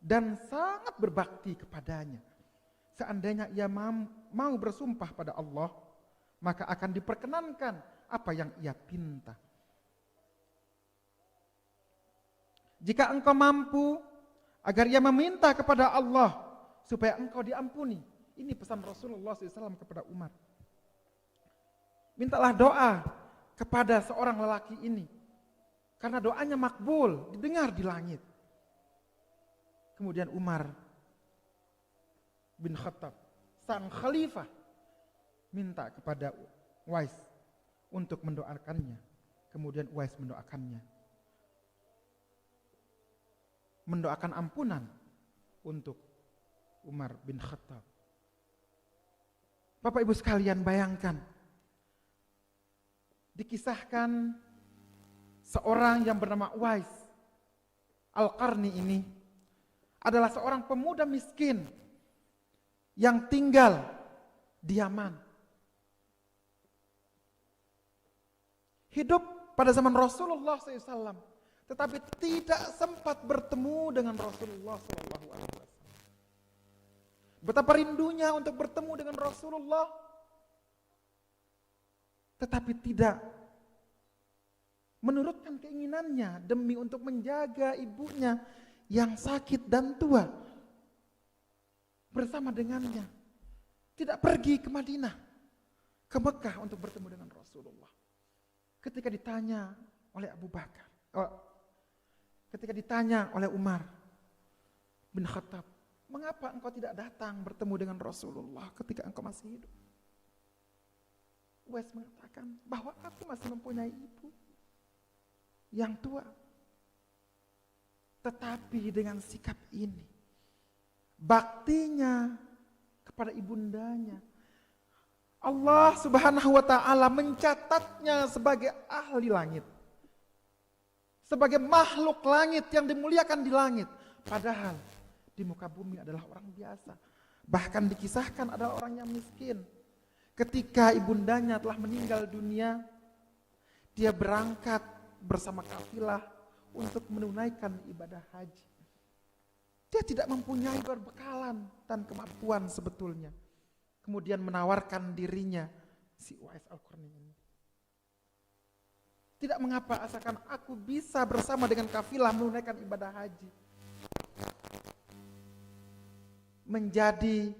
dan sangat berbakti kepadanya. Seandainya ia mau bersumpah pada Allah, maka akan diperkenankan apa yang ia pinta. Jika engkau mampu agar ia meminta kepada Allah supaya engkau diampuni. Ini pesan Rasulullah SAW kepada Umar. Mintalah doa kepada seorang lelaki ini, karena doanya makbul, didengar di langit. Kemudian Umar bin Khattab, sang khalifah minta kepada Uwais untuk mendoakannya. Kemudian Uwais mendoakannya. Mendoakan ampunan untuk Umar bin Khattab. Bapak Ibu sekalian, bayangkan. Dikisahkan seorang yang bernama Uwais Al-Qarni ini adalah seorang pemuda miskin yang tinggal di Yaman. Hidup pada zaman Rasulullah SAW, tetapi tidak sempat bertemu dengan Rasulullah SAW. Betapa rindunya untuk bertemu dengan Rasulullah, tetapi tidak menurutkan keinginannya demi untuk menjaga ibunya yang sakit dan tua bersama dengannya. Tidak pergi ke Madinah, ke Mekah untuk bertemu dengan Rasulullah. Ketika ditanya oleh Abu Bakar, ketika ditanya oleh Umar bin Khattab, mengapa engkau tidak datang bertemu dengan Rasulullah ketika engkau masih hidup? Uwais mengatakan bahwa aku masih mempunyai ibu yang tua. Tetapi dengan sikap ini, baktinya kepada ibundanya, Allah Subhanahu wa ta'ala mencatatnya sebagai ahli langit, sebagai makhluk langit yang dimuliakan di langit. Padahal di muka bumi adalah orang biasa. Bahkan dikisahkan adalah orang yang miskin. Ketika ibundanya telah meninggal dunia, dia berangkat bersama kafilah untuk menunaikan ibadah haji. Dia tidak mempunyai perbekalan dan kemampuan sebetulnya. Kemudian menawarkan dirinya, si Uwais Al-Qarni ini. Tidak mengapa, asalkan aku bisa bersama dengan kafilah menunaikan ibadah haji. Menjadi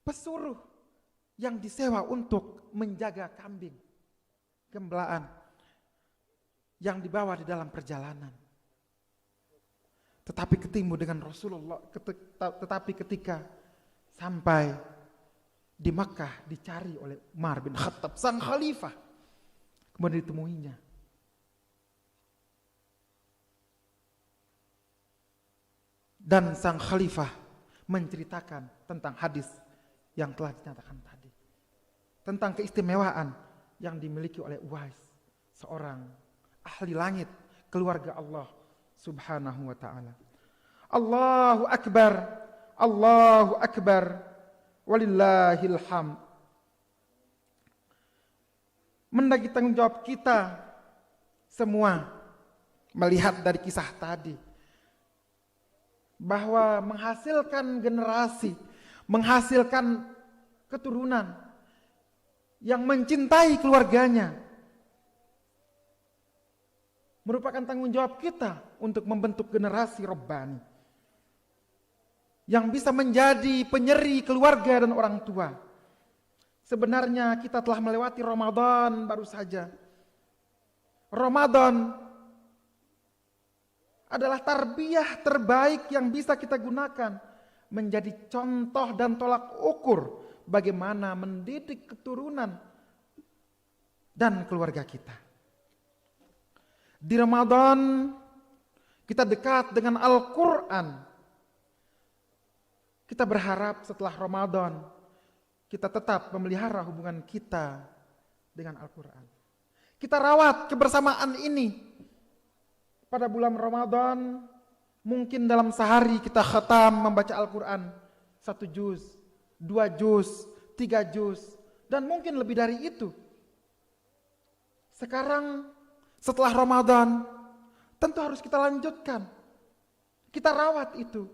pesuruh yang disewa untuk menjaga kambing gembelaan yang dibawa di dalam perjalanan. Tetapi ketemu dengan Rasulullah, tetapi ketika sampai di Makkah dicari oleh Umar bin Khattab, sang khalifah, kemudian ditemuinya. Dan sang khalifah menceritakan tentang hadis yang telah dinyatakan tadi, tentang keistimewaan yang dimiliki oleh Uwais, seorang ahli langit, keluarga Allah Subhanahu wa ta'ala. Allahu Akbar, Allahu Akbar, walillahil hamd. Mendaki tanggung jawab kita semua melihat dari kisah tadi, bahwa menghasilkan generasi, menghasilkan keturunan yang mencintai keluarganya merupakan tanggung jawab kita untuk membentuk generasi Rabbani yang bisa menjadi penyeri keluarga dan orang tua. Sebenarnya kita telah melewati Ramadan baru saja. Ramadan adalah tarbiyah terbaik yang bisa kita gunakan menjadi contoh dan tolak ukur bagaimana mendidik keturunan dan keluarga kita. Di Ramadan kita dekat dengan Al-Quran. Kita berharap setelah Ramadan kita tetap memelihara hubungan kita dengan Al-Quran. Kita rawat kebersamaan ini. Pada bulan Ramadan mungkin dalam sehari kita khatam membaca Al-Quran 1 juz, 2 juz, 3 juz, dan mungkin lebih dari itu. Sekarang setelah Ramadan tentu harus kita lanjutkan. Kita rawat itu.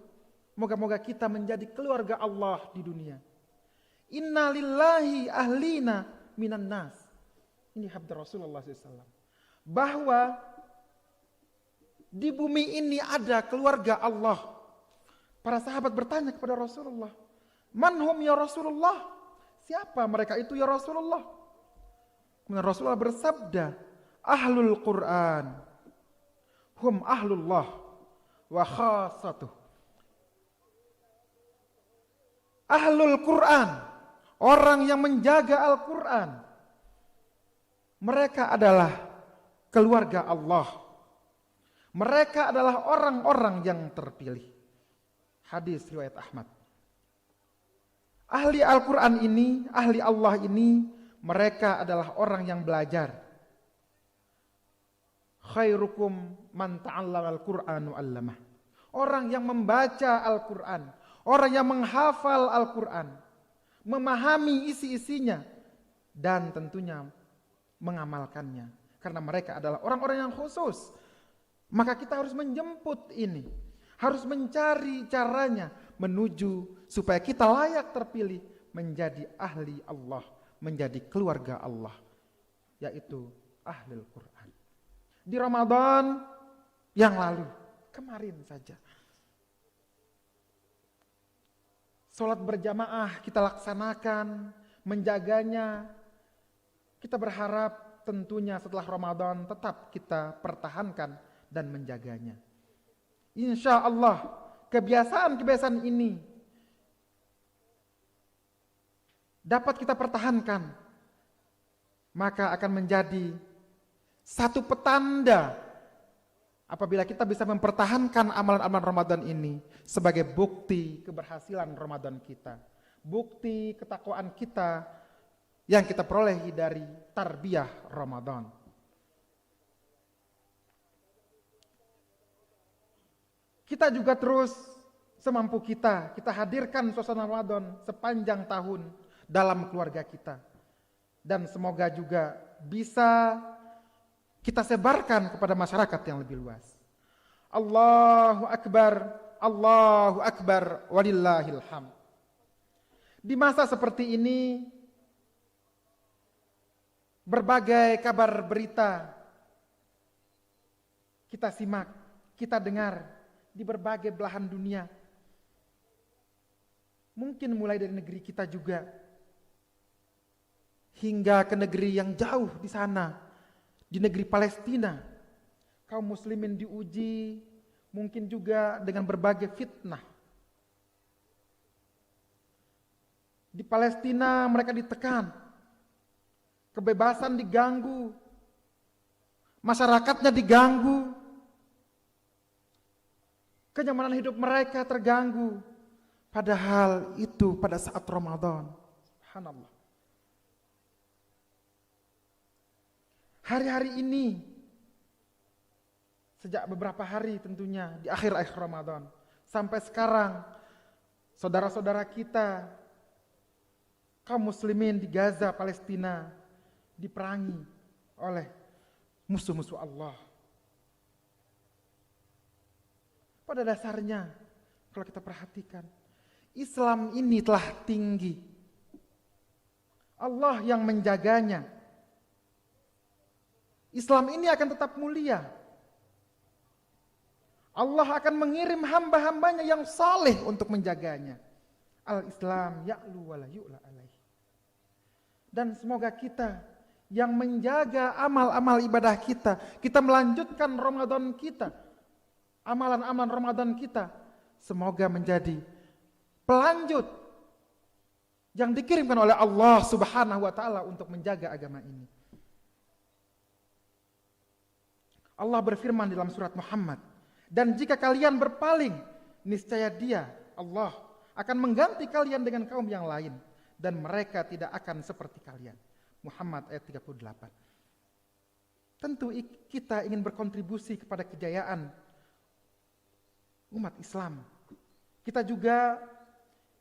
Moga-moga kita menjadi keluarga Allah di dunia. Inna lillahi ahlina minan nas. Ini sabda Rasulullah SAW. Bahwa di bumi ini ada keluarga Allah. Para sahabat bertanya kepada Rasulullah, "Man hum ya Rasulullah?" Siapa mereka itu ya Rasulullah? Kemudian Rasulullah bersabda, "Ahlul Quran, hum ahlullah wa khasatuh." Ahlul Quran, orang yang menjaga Al-Quran, mereka adalah keluarga Allah. Mereka adalah orang-orang yang terpilih. Hadis riwayat Ahmad. Ahli Al-Quran ini, ahli Allah ini, mereka adalah orang yang belajar. Khairukum man ta'allama al-Qur'an wa 'allamah. Orang yang membaca Al-Quran, orang yang menghafal Al-Quran, memahami isi-isinya, dan tentunya mengamalkannya. Karena mereka adalah orang-orang yang khusus. Maka kita harus menjemput ini, harus mencari caranya menuju supaya kita layak terpilih menjadi ahli Allah, menjadi keluarga Allah, yaitu ahli Al-Quran. Di Ramadan yang lalu, kemarin saja, sholat berjamaah kita laksanakan, menjaganya. Kita berharap tentunya setelah Ramadan tetap kita pertahankan dan menjaganya. Insya Allah kebiasaan-kebiasaan ini dapat kita pertahankan, maka akan menjadi satu petanda apabila kita bisa mempertahankan amalan-amalan Ramadan ini sebagai bukti keberhasilan Ramadan kita, bukti ketakwaan kita yang kita perolehi dari tarbiyah Ramadan. Kita juga terus semampu kita hadirkan suasana Ramadan sepanjang tahun dalam keluarga kita. Dan semoga juga bisa kita sebarkan kepada masyarakat yang lebih luas. Allahu Akbar, walillahil hamd. Di masa seperti ini, berbagai kabar berita kita simak, kita dengar di berbagai belahan dunia. Mungkin mulai dari negeri kita juga, hingga ke negeri yang jauh di sana, di negeri Palestina. Kaum muslimin diuji, mungkin juga dengan berbagai fitnah. Di Palestina mereka ditekan, kebebasan diganggu, masyarakatnya diganggu, kenyamanan hidup mereka terganggu. Padahal itu pada saat Ramadan. Subhanallah. Hari-hari ini, sejak beberapa hari tentunya di akhir-akhir Ramadan, sampai sekarang, saudara-saudara kita, kaum muslimin di Gaza, Palestina, diperangi oleh musuh-musuh Allah. Pada dasarnya, kalau kita perhatikan, Islam ini telah tinggi. Allah yang menjaganya. Islam ini akan tetap mulia. Allah akan mengirim hamba-hambanya yang saleh untuk menjaganya. Al-Islam ya'lu wa la yu'la alaih. Dan semoga kita yang menjaga amal-amal ibadah kita, kita melanjutkan Ramadan kita, amalan-amalan Ramadan kita, semoga menjadi pelanjut yang dikirimkan oleh Allah Subhanahu wa taala untuk menjaga agama ini. Allah berfirman dalam surat Muhammad, dan jika kalian berpaling, niscaya Dia, Allah, akan mengganti kalian dengan kaum yang lain, dan mereka tidak akan seperti kalian. Muhammad ayat 38. Tentu kita ingin berkontribusi kepada kejayaan umat Islam. Kita juga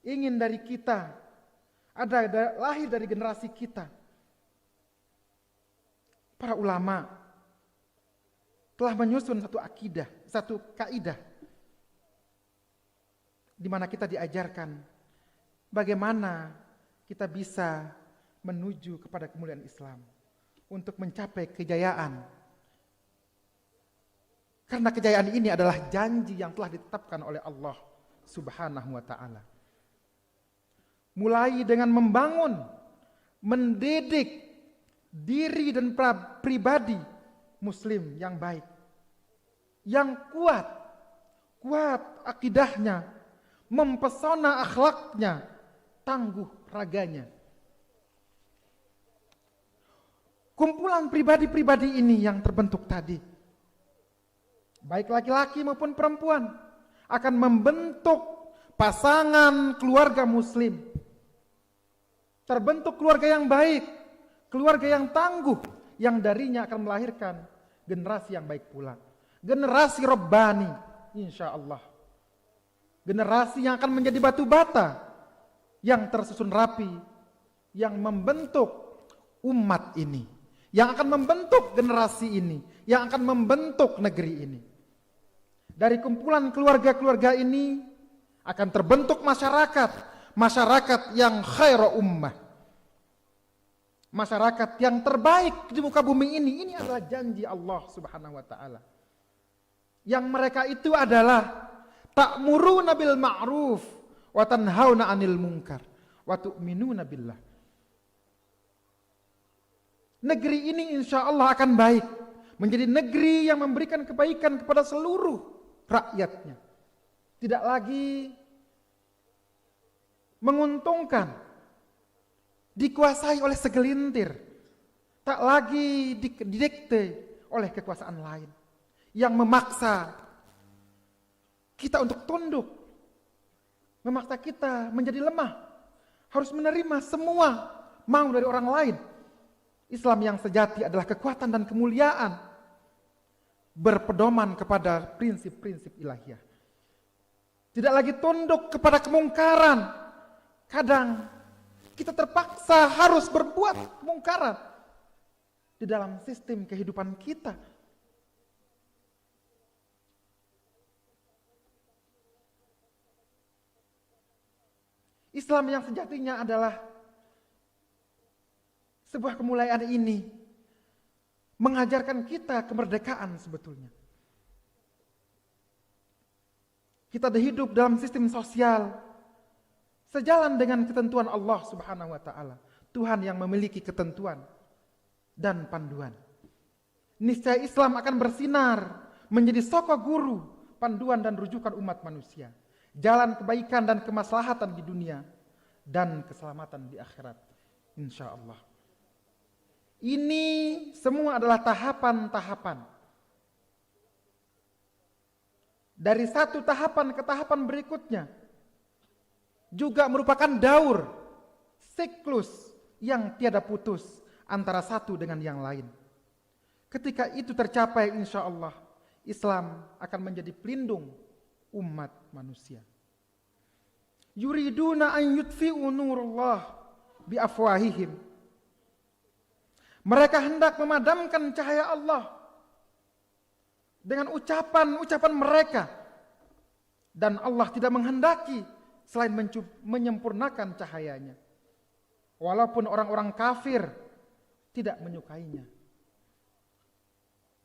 ingin dari kita lahir dari generasi kita. Para ulama telah menyusun satu akidah, satu kaidah di mana kita diajarkan bagaimana kita bisa menuju kepada kemuliaan Islam untuk mencapai kejayaan. Karena kejayaan ini adalah janji yang telah ditetapkan oleh Allah Subhanahu wa taala. Mulai dengan membangun, mendidik diri dan pribadi muslim yang baik, yang kuat akidahnya, mempesona akhlaknya, tangguh raganya, kumpulan pribadi-pribadi ini yang terbentuk tadi, baik laki-laki maupun perempuan, akan membentuk pasangan keluarga muslim. Terbentuk keluarga yang baik, keluarga yang tangguh, yang darinya akan melahirkan generasi yang baik pula. Generasi Rabbani, insya Allah. Generasi yang akan menjadi batu bata, yang tersusun rapi, yang membentuk umat ini, yang akan membentuk generasi ini, yang akan membentuk negeri ini. Dari kumpulan keluarga-keluarga ini akan terbentuk masyarakat, masyarakat yang khairu ummah, masyarakat yang terbaik di muka bumi ini. Ini adalah janji Allah Subhanahu wa taala. Yang mereka itu adalah ta'muruna bil ma'ruf wa tanhauna 'anil munkar wa tu'minuna billah. Negeri ini insya Allah akan baik, menjadi negeri yang memberikan kebaikan kepada seluruh rakyatnya. Tidak lagi menguntungkan, dikuasai oleh segelintir, tak lagi didikte oleh kekuasaan lain yang memaksa kita untuk tunduk, memaksa kita menjadi lemah, harus menerima semua mau dari orang lain. Islam yang sejati adalah kekuatan dan kemuliaan, berpedoman kepada prinsip-prinsip ilahiyah. Tidak lagi tunduk kepada kemungkaran. Kadang kita terpaksa harus berbuat kemungkaran di dalam sistem kehidupan kita. Islam yang sejatinya adalah sebuah kemuliaan ini mengajarkan kita kemerdekaan sebetulnya. Kita hidup dalam sistem sosial sejalan dengan ketentuan Allah Subhanahu wa taala. Tuhan yang memiliki ketentuan dan panduan. Niscaya Islam akan bersinar menjadi sokok guru, panduan dan rujukan umat manusia. Jalan kebaikan dan kemaslahatan di dunia dan keselamatan di akhirat, insya Allah. Ini semua adalah tahapan-tahapan. Dari satu tahapan ke tahapan berikutnya juga merupakan daur, siklus yang tiada putus antara satu dengan yang lain. Ketika itu tercapai, insya Allah Islam akan menjadi pelindung umat manusia. Yuriduna an yutfi'u nurullah bi afwahihim. Mereka hendak memadamkan cahaya Allah dengan ucapan-ucapan mereka, dan Allah tidak menghendaki selain menyempurnakan cahayanya. Walaupun orang-orang kafir tidak menyukainya.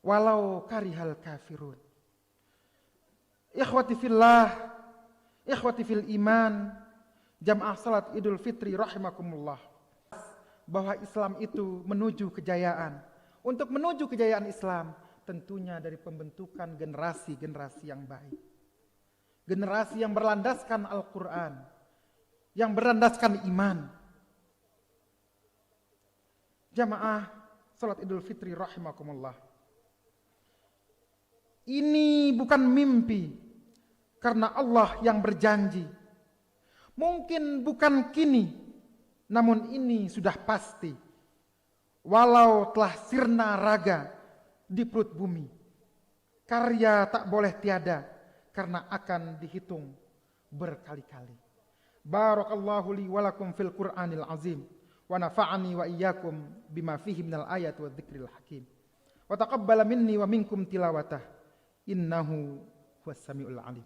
Walau karihal kafirun. Ikhwati fillah, ikhwati fil iman, jamaah salat Idul Fitri rahimakumullah. Bahwa Islam itu menuju kejayaan. Untuk menuju kejayaan Islam, tentunya dari pembentukan generasi-generasi yang baik. Generasi yang berlandaskan Al-Quran, yang berlandaskan iman. Jamaah salat Idul Fitri rahimakumullah. Ini bukan mimpi, karena Allah yang berjanji. Mungkin bukan kini, namun ini sudah pasti. Walau telah sirna raga di perut bumi, karya tak boleh tiada, karena akan dihitung berkali-kali. Barakallahu li walakum fil Qur'anil azim, wa nafa'ani wa iyyakum bima fihi minal ayat wa dzikril hakim. Wa taqabbala minni wa minkum tilawatah, innahu huwas samiul alim.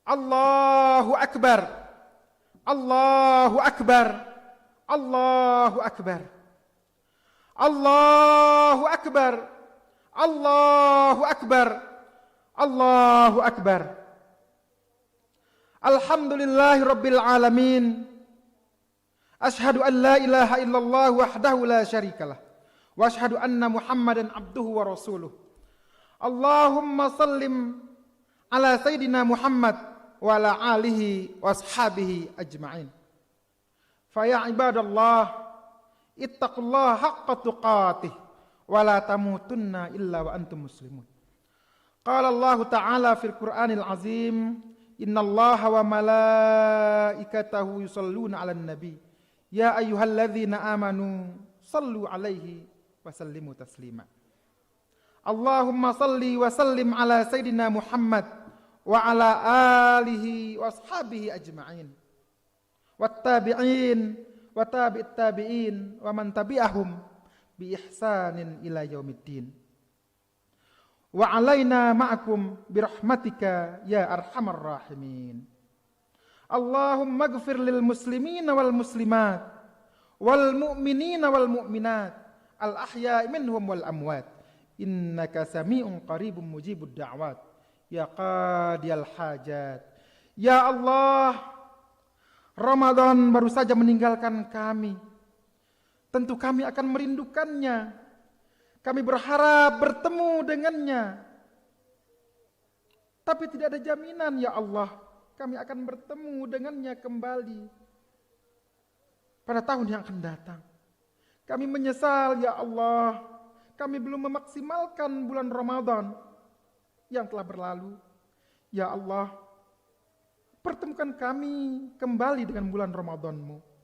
Allahu Akbar, Allahu Akbar, Allahu Akbar, Allahu Akbar, Allahu Akbar, Allahu Akbar. Alhamdulillahi Rabbil Alamin. Ashhadu an la ilaha illallah wahdahu la syarikalah, wa ashhadu anna Muhammadan abduhu wa rasuluh. Allahumma sallim ala Sayyidina Muhammad wa ala alihi wa ashabihi ajma'in. Fa ya ibadallah, ittaqullaha haqqa tuqatih wa la tamutunna illa wa antum muslimun. Qala Allah Ta'ala fil Qur'anil Azim, innallaha wa malaikatahu yusalluna 'alan nabi ya ayyuhalladzina amanu sallu 'alaihi wa sallimu taslima. Allahumma salli wa sallim ala sayyidina Muhammad wa ala alihi wa ashabihi ajma'in wattabi'in wa tabi'it tabi'in wa man tabi'ahum bi ihsanin ila yaumiddin. Wa alaina ma'akum birahmatika ya arhamar rahimin. Allahumma ighfir lil muslimina wal muslimat wal mu'minina wal mu'minat al ahya'i minhum wal amwat innaka sami'un qaribun mujibud da'wat ya qadiyal hajat. Ya Allah, Ramadan baru saja meninggalkan kami. Tentu kami akan merindukannya. Kami berharap bertemu dengannya. Tapi tidak ada jaminan ya Allah, kami akan bertemu dengannya kembali pada tahun yang akan datang. Kami menyesal ya Allah, kami belum memaksimalkan bulan Ramadan yang telah berlalu. Ya Allah, pertemukan kami kembali dengan bulan Ramadan-Mu.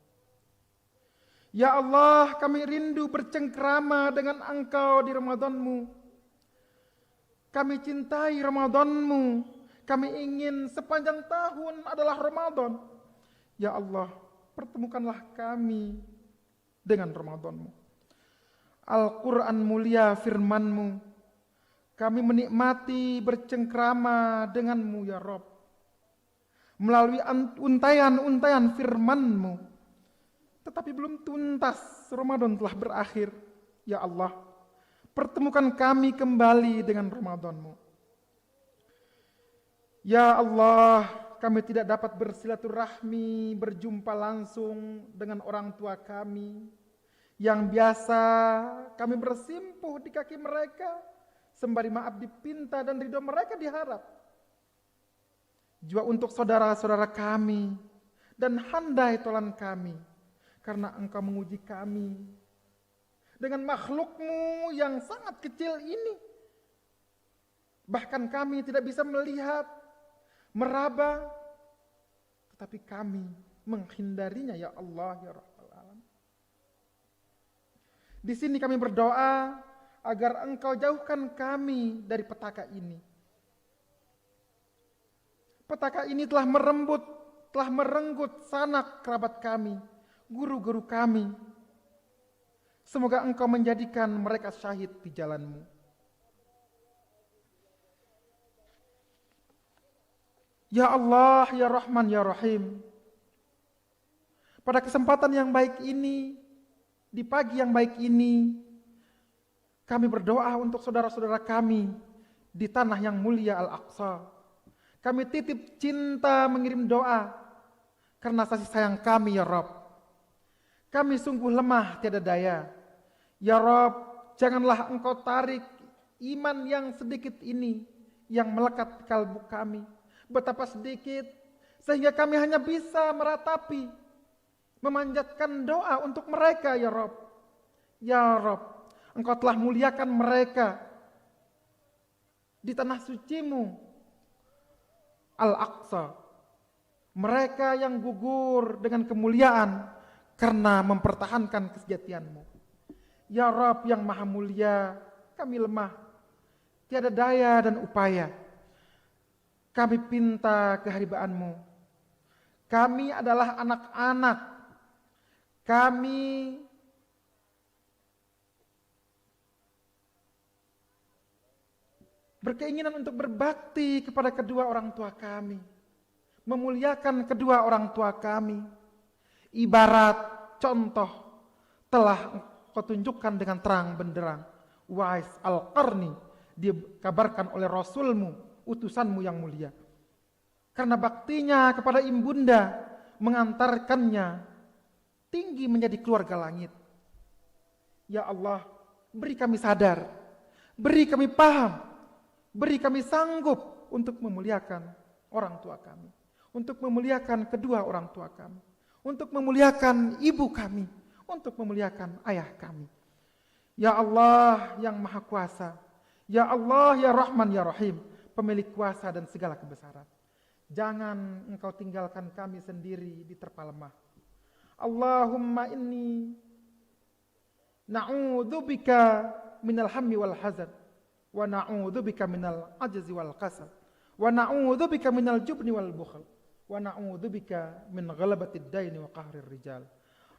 Ya Allah, kami rindu bercengkrama dengan Engkau di Ramadan-Mu. Kami cintai Ramadan-Mu. Kami ingin sepanjang tahun adalah Ramadan. Ya Allah, pertemukanlah kami dengan Ramadan-Mu. Al-Quran mulia firman-Mu. Kami menikmati bercengkrama dengan-Mu ya Rabb. Melalui untayan-untayan firman-Mu. Tetapi belum tuntas, Ramadan telah berakhir. Ya Allah, pertemukan kami kembali dengan Ramadan-Mu. Ya Allah, kami tidak dapat bersilaturahmi, berjumpa langsung dengan orang tua kami. Yang biasa kami bersimpuh di kaki mereka, sembari maaf dipinta dan ridho mereka diharap. Juga untuk saudara-saudara kami dan handai tolan kami. Karena Engkau menguji kami dengan makhluk-Mu yang sangat kecil ini. Bahkan kami tidak bisa melihat, meraba, tetapi kami menghindarinya ya Allah ya Rabbal Alamin. Di sini kami berdoa agar Engkau jauhkan kami dari petaka ini. Petaka ini telah merenggut sanak kerabat kami, guru-guru kami. Semoga Engkau menjadikan mereka syahid di jalan-Mu. Ya Allah, ya Rahman, ya Rahim. Pada kesempatan yang baik ini, di pagi yang baik ini, kami berdoa untuk saudara-saudara kami di tanah yang mulia Al-Aqsa. Kami titip cinta mengirim doa karena kasih sayang kami ya Rabb. Kami sungguh lemah tiada daya. Ya Rabb, janganlah Engkau tarik iman yang sedikit ini yang melekat di kalbu kami. Betapa sedikit, sehingga kami hanya bisa meratapi, memanjatkan doa untuk mereka ya Rabb. Ya Rabb, Engkau telah muliakan mereka di tanah suci-Mu, Al-Aqsa. Mereka yang gugur dengan kemuliaan karena mempertahankan kesejatian-Mu. Ya Rabb yang maha mulia, kami lemah, tiada daya dan upaya. Kami pinta kehariban-Mu. Kami adalah anak-anak. Kami berkeinginan untuk berbakti kepada kedua orang tua kami. Memuliakan kedua orang tua kami. Ibarat contoh telah Kau tunjukkan dengan terang benderang. Wais Al-Qarni dikabarkan oleh Rasul-Mu, utusan-Mu yang mulia. Karena baktinya kepada ibunda mengantarkannya tinggi menjadi keluarga langit. Ya Allah, beri kami sadar, beri kami paham, beri kami sanggup untuk memuliakan orang tua kami. untuk memuliakan kedua orang tua kami, untuk memuliakan ibu kami, untuk memuliakan ayah kami. Ya Allah yang Maha Kuasa, Ya Allah ya Rahman ya Rahim, pemilik kuasa dan segala kebesaran. Jangan Engkau tinggalkan kami sendiri di terpa lemah. Allahumma inni na'udzubika minal hammi wal hazan, wa na'udzubika minal ajzi wal kasal, wa na'udzubika minal jubni wal bukhl, wa na'udzubika min ghalabatid daini wa qahrir rijal.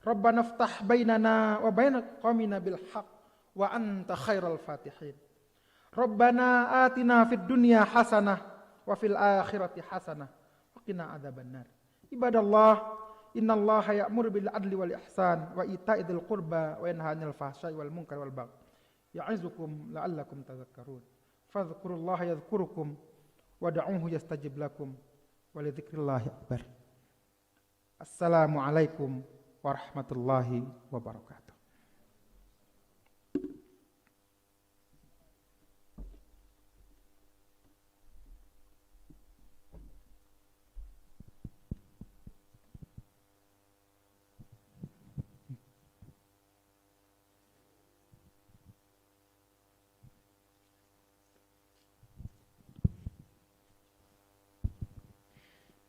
Rabbana iftah bainana wa baina qaumina bil haqq wa anta khairal fatihin. Rabbana atina fid dunya hasanah wa fil akhirati hasanah wa qina adzabannar. Ibadallah, innallaha ya'muru bil adli wal ihsan wa ita'idil qurba wa yanha 'anil fahsya'i wal munkari wal baghi. Ya'izukum la'allakum tadhakkarun. Fadhkurullaha yadhkurukum wad'uuhu yastajib lakum wa lidzikrillahi akbar. Assalamualaikum warahmatullahi wabarakatuh.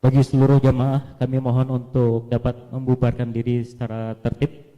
Bagi seluruh jamaah, kami mohon untuk dapat membubarkan diri secara tertib.